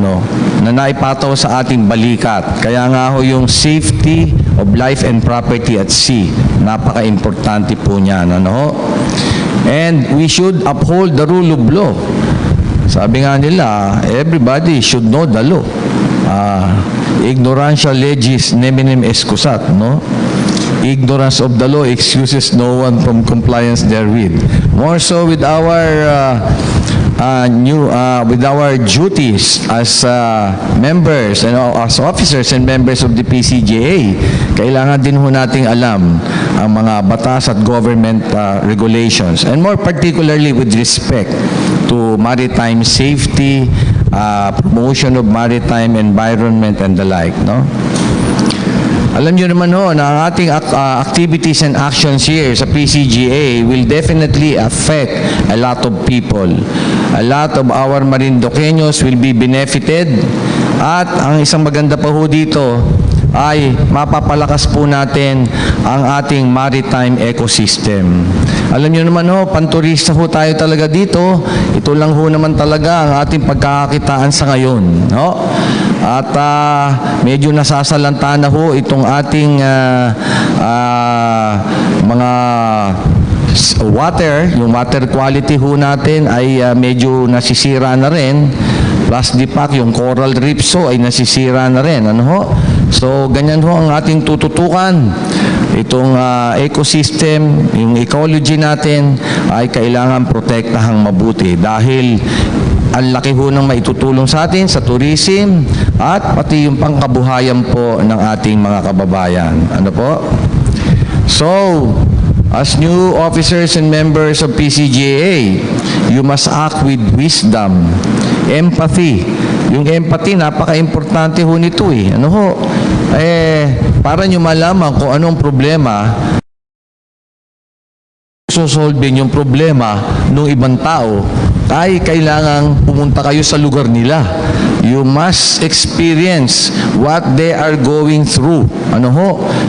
[SPEAKER 9] naipataw sa ating balikat. Kaya nga ho yung safety of life and property at sea, napaka-importante po niyan. And we should uphold the rule of law. Sabi nga nila, everybody should know the law. Ignorantia legis neminem excusat, ignorance of the law excuses no one from compliance therewith. More so with our with our duties as members and as officers and members of the PCGA, kailangan din ho nating alam ang mga batas at government regulations, and more particularly with respect to maritime safety, promotion of maritime environment and the like, no? Alam niyo naman ho na ang ating activities and actions here sa PCGA will definitely affect a lot of people. A lot of our Marinduqueños will be benefited, at ang isang maganda pa ho dito ay mapapalakas po natin ang ating maritime ecosystem. Alam niyo naman ho, panturista ho tayo talaga dito. Ito lang ho naman talaga ang ating pagkakakitaan sa ngayon, no? At medyo nasasalanta na ho itong ating mga water, yung water quality ho natin ay medyo nasisira na rin. Plus the fact, yung coral reefs ho ay nasisira na rin. Ano ho? So, ganyan ho ang ating tututukan. Itong ecosystem, yung ecology natin ay kailangan protektahang mabuti dahil ang laki ho ng maitutulong sa atin sa tourism at pati yung pangkabuhayan po ng ating mga kababayan. Ano po? So, as new officers and members of PCGA, you must act with wisdom, empathy. Yung empathy, napaka-importante ho nito eh. Ano ho? Para nyo malaman kung anong problema, sosolving yung problema ng ibang tao, ay kailangang pumunta kayo sa lugar nila. You must experience what they are going through. Ano ho?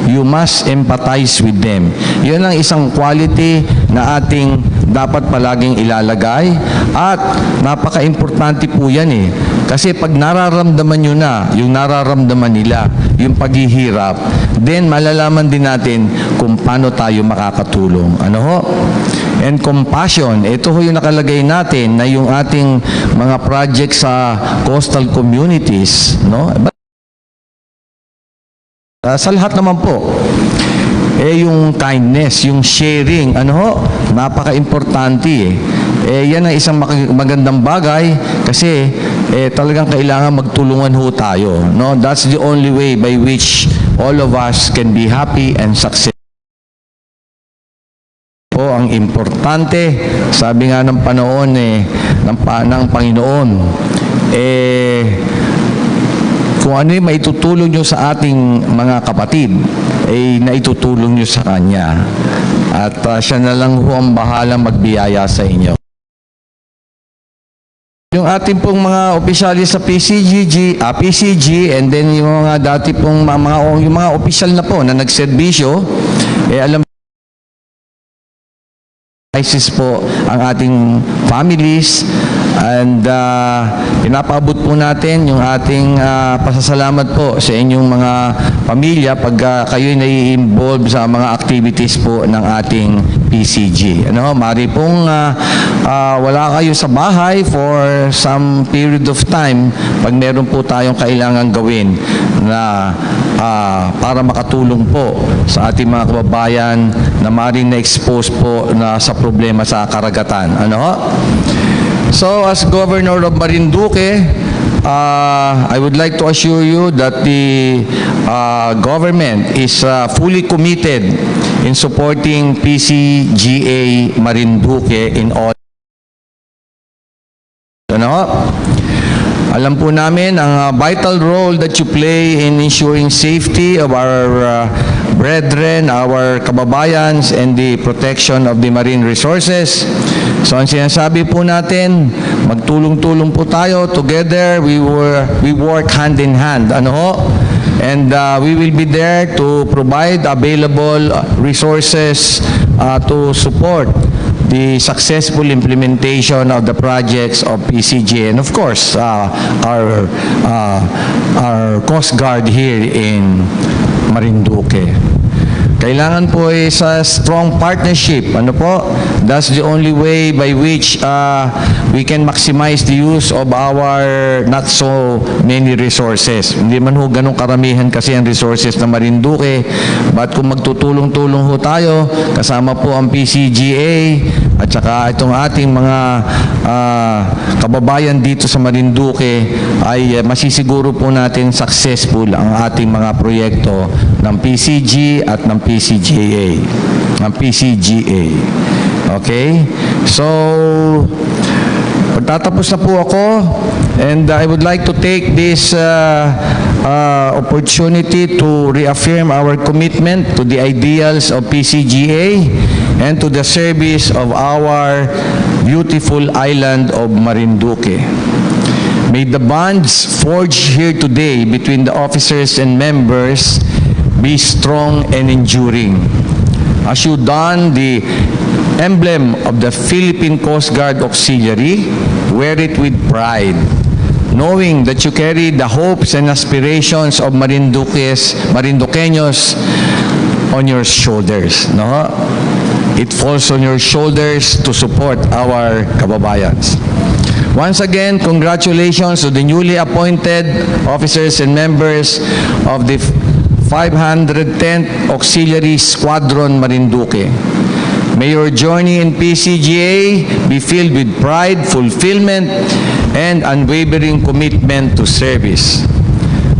[SPEAKER 9] You must empathize with them. Yun ang isang quality na ating dapat palaging ilalagay, at napaka-importante po yan eh. Kasi pag nararamdaman nyo na, yung nararamdaman nila, yung paghihirap, then malalaman din natin kung paano tayo makakatulong. Ano ho? And compassion, ito ho yung nakalagay natin na yung ating mga projects sa coastal communities, no? Sa lahat naman po, yung kindness, yung sharing, ano ho, napaka-importante eh. Yan ang isang magandang bagay kasi talagang kailangan magtulungan ho tayo, no? That's the only way by which all of us can be happy and successful. Ang importante, sabi nga ng panahon ng Panginoon, kung ano yung maitutulong nyo sa ating mga kapatid, naitutulong nyo sa Kanya. At siya na lang ho ang bahala magbiyaya sa inyo. Yung ating pong mga opisyalis sa PCG, and then yung mga dati pong yung mga opisyal na po na nagserbisyo, alam crisis po ang ating families, and pinapaabot po natin yung ating pasasalamat po sa inyong mga pamilya pag kayo'y nai-involve sa mga activities po ng ating PCG. Ano, mari pong wala kayo sa bahay for some period of time pag meron po tayong kailangan gawin na para makatulong po sa ating mga kababayan na maring na-expose po na sa problema sa karagatan. Ano? So, as Governor of Marinduque, I would like to assure you that the government is fully committed in supporting PCGA Marinduque in all. Ano? Alam po namin ang vital role that you play in ensuring safety of our brethren, our kababayans, and the protection of the marine resources. So ang sinasabi po natin, magtulong-tulong po tayo. Together, we work hand in hand. Ano ho? And we will be there to provide available resources to support the successful implementation of the projects of PCG, and of course our Coast Guard here in Marinduque. Kailangan po is a strong partnership. Ano po? That's the only way by which we can maximize the use of our not so many resources. Hindi man ho ganun karamihan kasi ang resources na Marinduque. But kung magtutulong-tulong ho tayo, kasama po ang PCGA at saka itong ating mga kababayan dito sa Marinduque, ay masisiguro po natin successful ang ating mga proyekto ng PCG at ng PCGA. Okay? So, pagtatapos na po ako, and I would like to take this opportunity to reaffirm our commitment to the ideals of PCGA and to the service of our beautiful island of Marinduque. May the bonds forged here today between the officers and members be strong and enduring. As you don the emblem of the Philippine Coast Guard Auxiliary, wear it with pride, knowing that you carry the hopes and aspirations of Marinduqueños on your shoulders. No? It falls on your shoulders to support our kababayans. Once again, congratulations to the newly appointed officers and members of the 510th Auxiliary Squadron Marinduque. May your journey in PCGA be filled with pride, fulfillment, and unwavering commitment to service.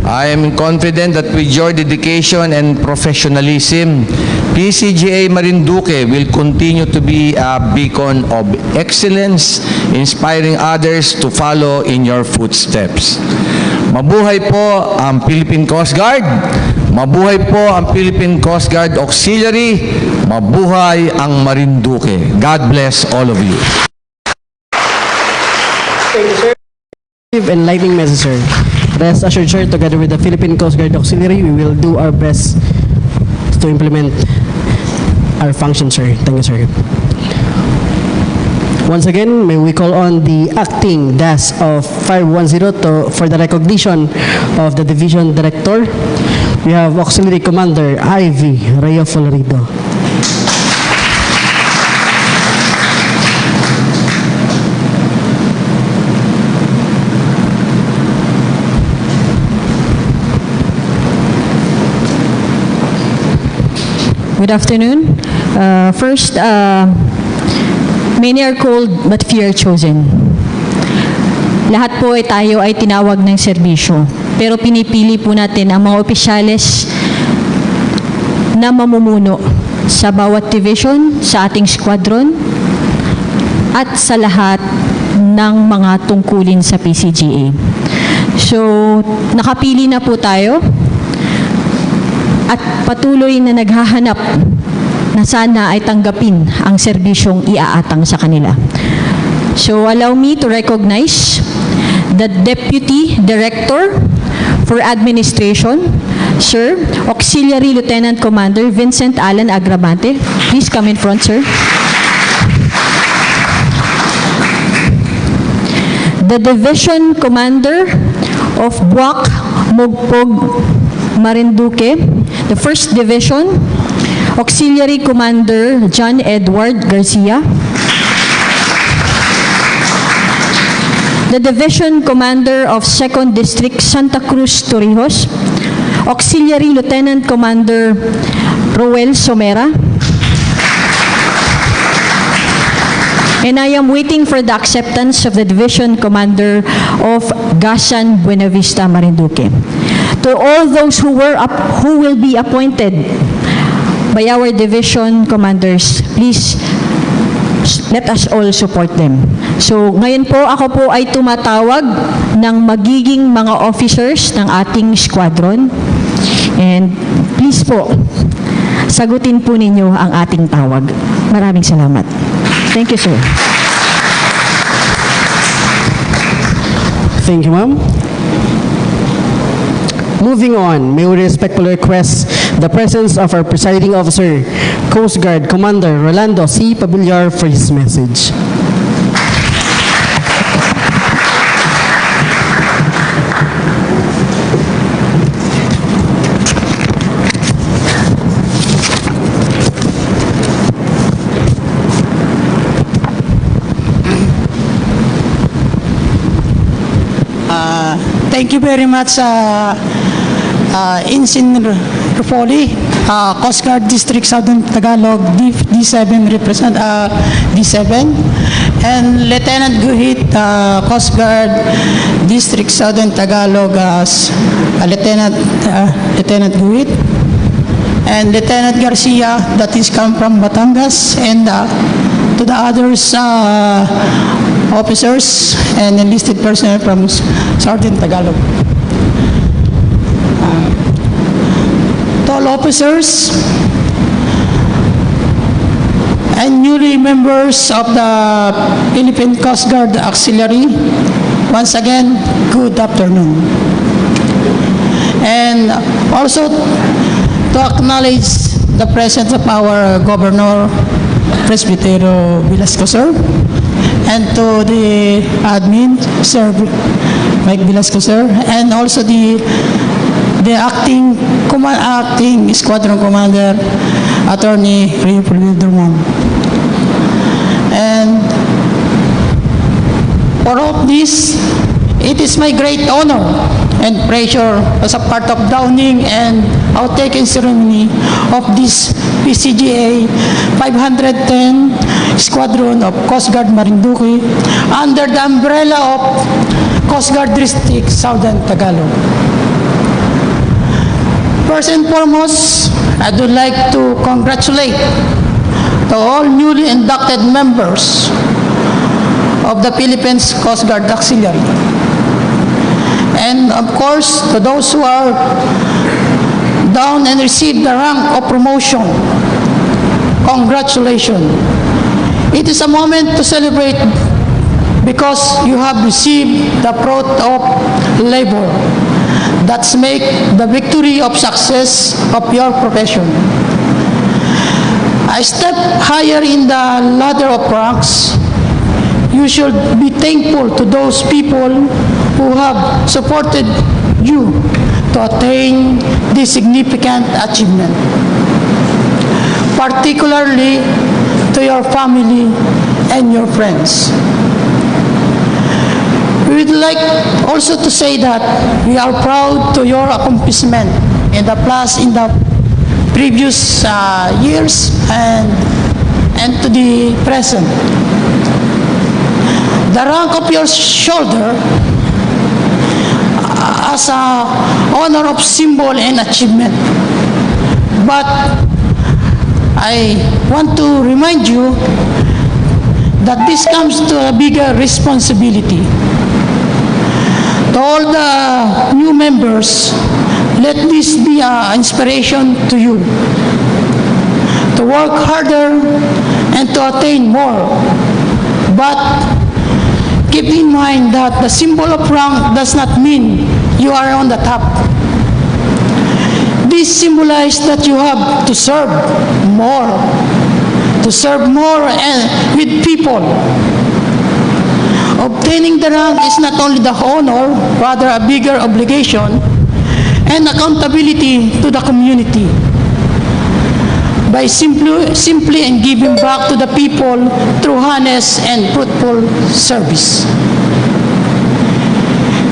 [SPEAKER 9] I am confident that with your dedication and professionalism, PCGA Marinduque will continue to be a beacon of excellence, inspiring others to follow in your footsteps. Mabuhay po ang Philippine Coast Guard! Mabuhay po ang Philippine Coast Guard Auxiliary! Mabuhay ang Marinduque! God bless all of you.
[SPEAKER 1] Thank you, sir. Enlightening message, sir. Rest assured, sir, together with the Philippine Coast Guard Auxiliary, we will do our best to implement our function, sir. Thank you, sir. Once again, may we call on the acting DAS of 510 for the recognition of the Division Director. We have Auxiliary Commander Ivy Rayo Florido.
[SPEAKER 8] Good afternoon. First, many are called but few are chosen. Lahat po ay tayo ay tinawag ng serbisyo. Pero pinipili po natin ang mga opisyales na mamumuno sa bawat division, sa ating squadron, at sa lahat ng mga tungkulin sa PCGA. So, nakapili na po tayo at patuloy na naghahanap na sana ay tanggapin ang serbisyong iaatang sa kanila. So allow me to recognize the Deputy Director for Administration, Sir, Auxiliary Lieutenant Commander Vincent Alan Agravante. Please come in front, sir. The Division Commander of Boac, Mogpog, Marinduque, the 1st Division, Auxiliary Commander John Edward Garcia, the Division Commander of 2nd District Santa Cruz Torrijos, Auxiliary Lieutenant Commander Roel Somera, and I am waiting for the acceptance of the Division Commander of Gasan Buenavista Marinduque. To all those who will be appointed by our division commanders, please let us all support them. So ngayon po ako po ay tumatawag ng magiging mga officers ng ating squadron, and please po sagutin po ninyo ang ating tawag. Maraming salamat. Thank you, sir.
[SPEAKER 1] Thank you, ma'am. Moving on, may we respectfully request the presence of our presiding officer, Coast Guard Commander Rolando C. Pabillar for his message.
[SPEAKER 7] Thank you very much, Ensign Rufoli, Coast Guard District Southern Tagalog, D7 represent D7, and Lieutenant Guhit, Coast Guard District Southern Tagalog, Lieutenant Guhit, and Lieutenant Garcia, that is come from Batangas, and to the others officers and enlisted personnel from Southern Tagalog. To all officers and newly members of the Philippine Coast Guard Auxiliary, once again, good afternoon. And also to acknowledge the presence of our Governor, Presbytero Velasco, sir, and to the admin, Sir Mike Velasco, sir, and also the acting Squadron Commander, Attorney Rio Durman. And for all of this, it is my great honor and pleasure as a part of downing and outtaking ceremony of this PCGA 510 Squadron of Coast Guard Marinduque under the umbrella of Coast Guard District Southern Tagalog. First and foremost, I would like to congratulate to all newly inducted members of the Philippines Coast Guard Auxiliary. And of course, to those who are down and received the rank of promotion, congratulations. It is a moment to celebrate because you have received the fruit of labor that's make the victory of success of your profession. A step higher in the ladder of ranks, you should be thankful to those people who have supported you to attain this significant achievement, particularly to your family and your friends. We would like also to say that we are proud to your accomplishment in the previous years and to the present. The rank of your shoulder as a honor of symbol and achievement. But I want to remind you that this comes to a bigger responsibility. To all the new members, let this be an inspiration to you to work harder and to attain more. But keep in mind that the symbol of rank does not mean you are on the top. This symbolizes that you have to serve more and with people. Obtaining the rank is not only the honor, rather a bigger obligation and accountability to the community. By simply and giving back to the people through honest and fruitful service.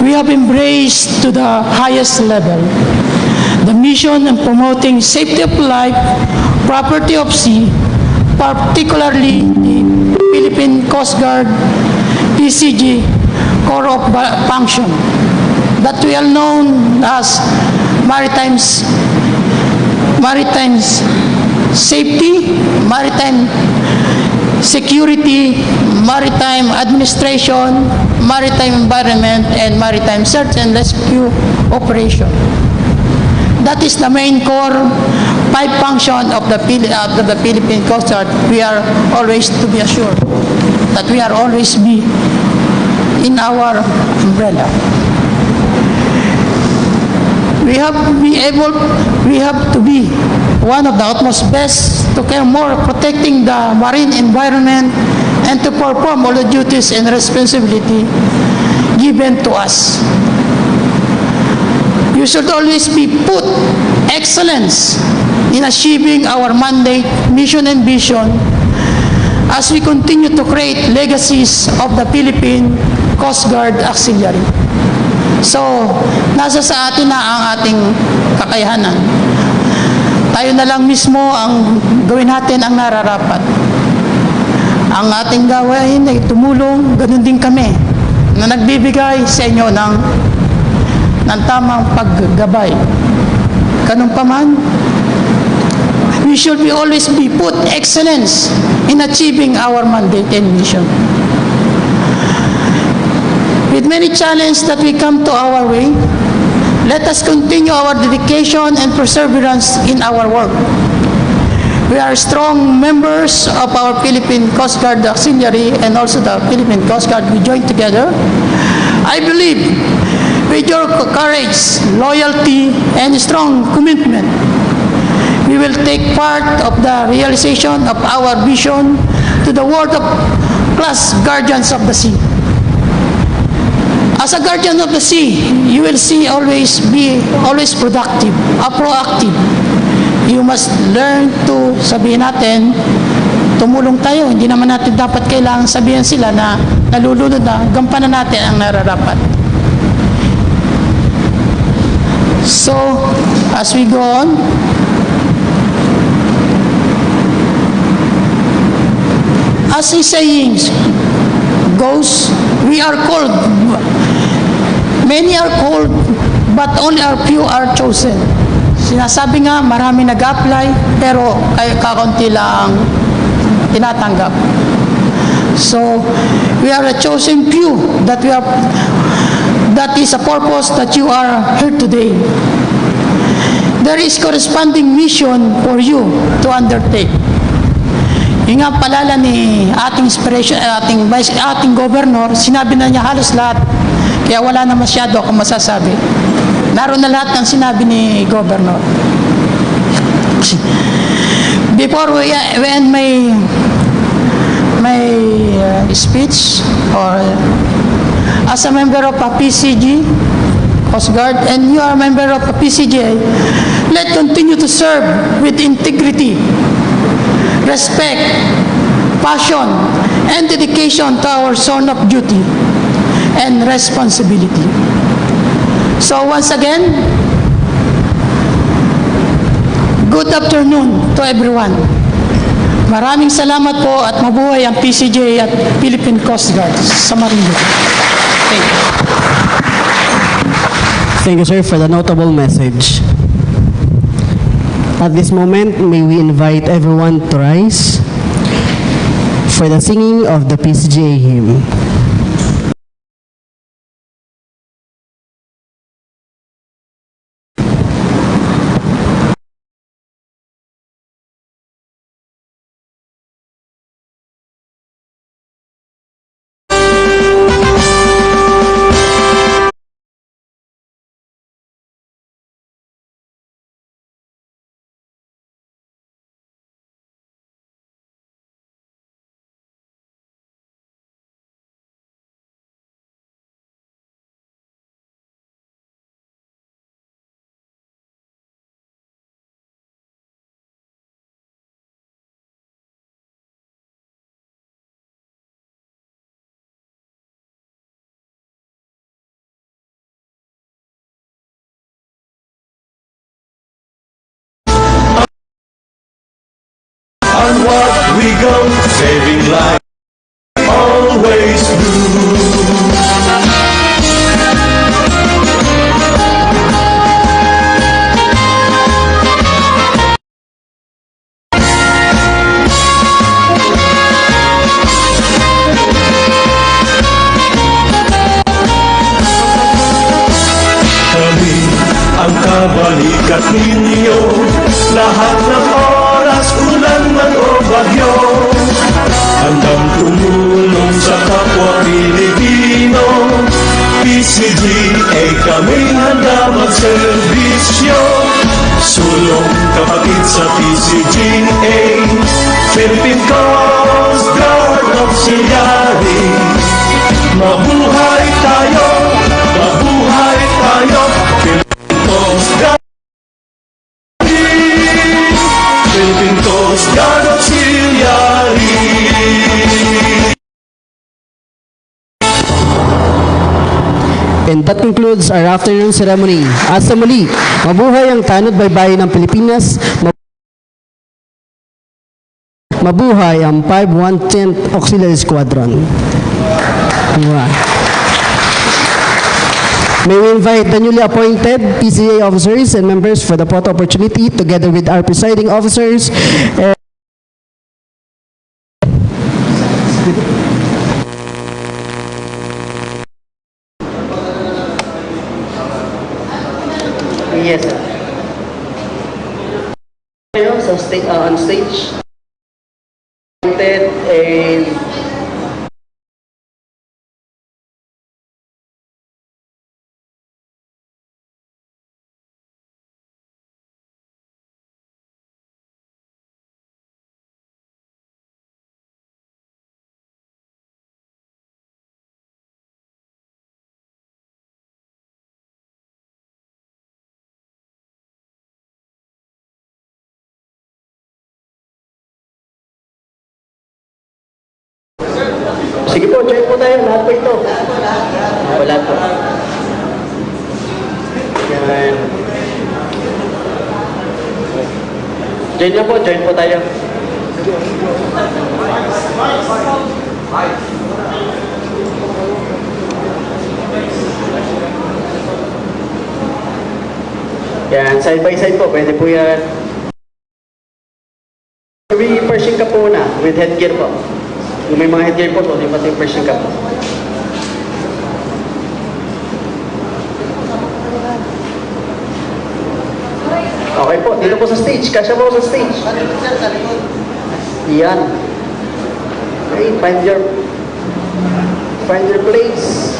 [SPEAKER 7] We have embraced to the highest level the mission in promoting safety of life, property of sea, particularly the Philippine Coast Guard PCG Core of Function that we are known as maritime safety, maritime security, maritime administration, maritime environment, and maritime search and rescue operation. That is the main core 5 function of the Philippine Coast Guard. We are always to be assured that we are always be in our umbrella. We have to be one of the utmost best to care more protecting the marine environment and to perform all the duties and responsibility given to us. You should always be put excellence in achieving our mandate, mission, and vision as we continue to create legacies of the Philippine Coast Guard Auxiliary. So, nasa sa atin na ang ating kakayahanan. Tayo na lang mismo ang gawin natin ang nararapat. Ang ating gawain ay tumulong, ganun din kami, na nagbibigay sa inyo ng tamang paggabay. Ganun pa man, we should always be put excellence in achieving our mandate and mission. With many challenges that we come to our way, let us continue our dedication and perseverance in our work. We are strong members of our Philippine Coast Guard Auxiliary and also the Philippine Coast Guard. We join together. I believe with your courage, loyalty, and strong commitment, we will take part of the realization of our vision to the world of class guardians of the sea. As a guardian of the sea, you will be always productive, proactive. You must learn to, sabihin natin, tumulong tayo. Hindi naman natin dapat kailangan sabihin sila na nalulunod na, gampanan natin ang nararapat. So, as we go on, as the saying goes, we are called. Many are called, but only a few are chosen. Sinasabi nga, marami nag-apply, pero kakaunti lang tinatanggap. So, we are a chosen few that is a purpose that you are here today. There is corresponding mission for you to undertake. Yung nga palala ni ating inspiration, ating governor, sinabi na niya halos lahat. Kaya wala na masyado akong masasabi. Naroon na lahat ng sinabi ni governor. Before we end my speech, or as a member of a PCG, Coast Guard, and you are a member of a PCGA, let's continue to serve with integrity, respect, passion, and dedication to our zone of duty and responsibility. So once again, good afternoon to everyone. Maraming salamat po at mabuhay ang PCJ at Philippine Coast Guard sa Marinduque. Thank you.
[SPEAKER 1] Thank you, sir, for the notable message. At this moment, may we invite everyone to rise for the singing of the PCGA hymn.
[SPEAKER 10] Onward we go, saving life, always blue. Kami ang kabalikat ninyo, lahat ng oras, ulan man o bagyo, handang tumulong sa kapwa Pilipino. PCGA kaming handa magserbisyo, sulong kapatid sa PCGA, Philippine Coast Guard Auxiliary. Mabuhay tayo, mabuhay tayo, Philippine Coast Guard. Philippine Coast Guard Auxiliary.
[SPEAKER 1] And that concludes our afternoon ceremony. At sa muli, mabuhay ang tanod baybayin ng Pilipinas, mabuhay ang 5-110th Auxiliary Squadron. Diba? May we invite the newly appointed PCA officers and members for the photo opportunity together with our presiding officers. Yes, sir. Sa on stage. And sige po, join po tayo. Lahat po ito. Wala po. Yan. Join na po, join po tayo. Yan, side by side po. Pwede po yan. Reversing ka po na with headgear po. Kung may mga headgear po, di pati yung Persian Cup. Okay po, dito po sa stage. Kasya po sa stage. Yan. Okay, find your place.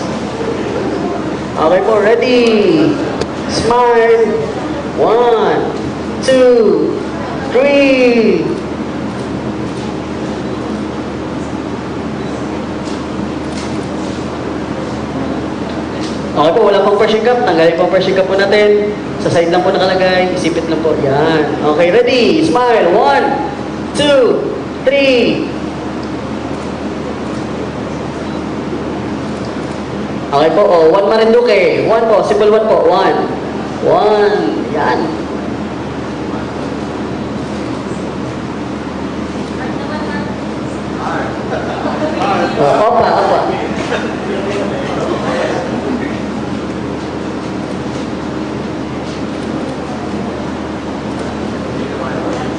[SPEAKER 1] Okay po, ready. Smile. 1, 2, 3. Okay po, wala pang Persian Cup. Tanggalin po ang Persian Cup po natin. Sa side lang po nakalagay. Isipit lang po. Yan. Okay, ready? Smile. 1, 2, 3. Okay po, 1 Marinduque. 1 po, simple 1 po. 1. 1. Yan. Opa.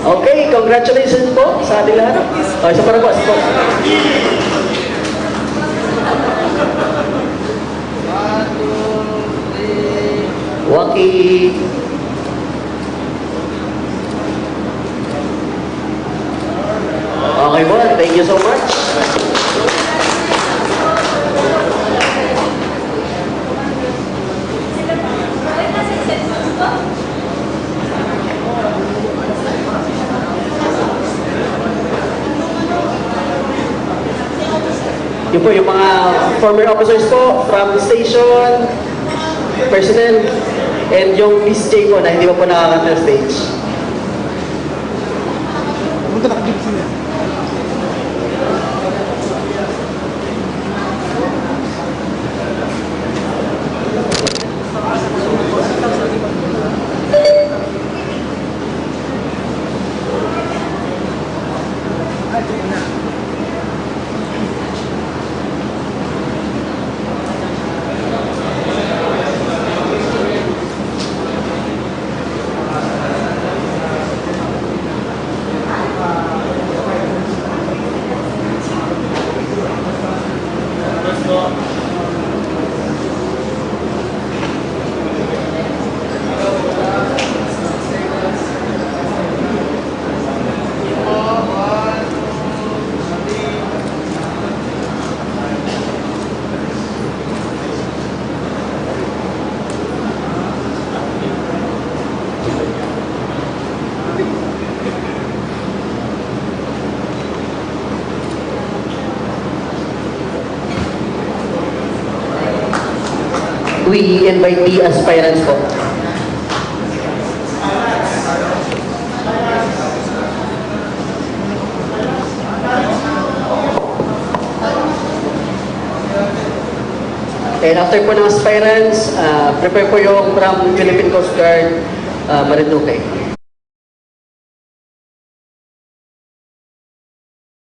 [SPEAKER 1] Okay, congratulations po sa ating lahat. Okay, isa pa rin po. Waki. Okay po, thank you so much. Yun po, yung mga former officers po from the station, personnel, and yung PCJ po na hindi pa po nakakanta stage. We invite the aspirants po. And after po ng aspirants, prepare po yung from Philippine Coast Guard, Marinduque.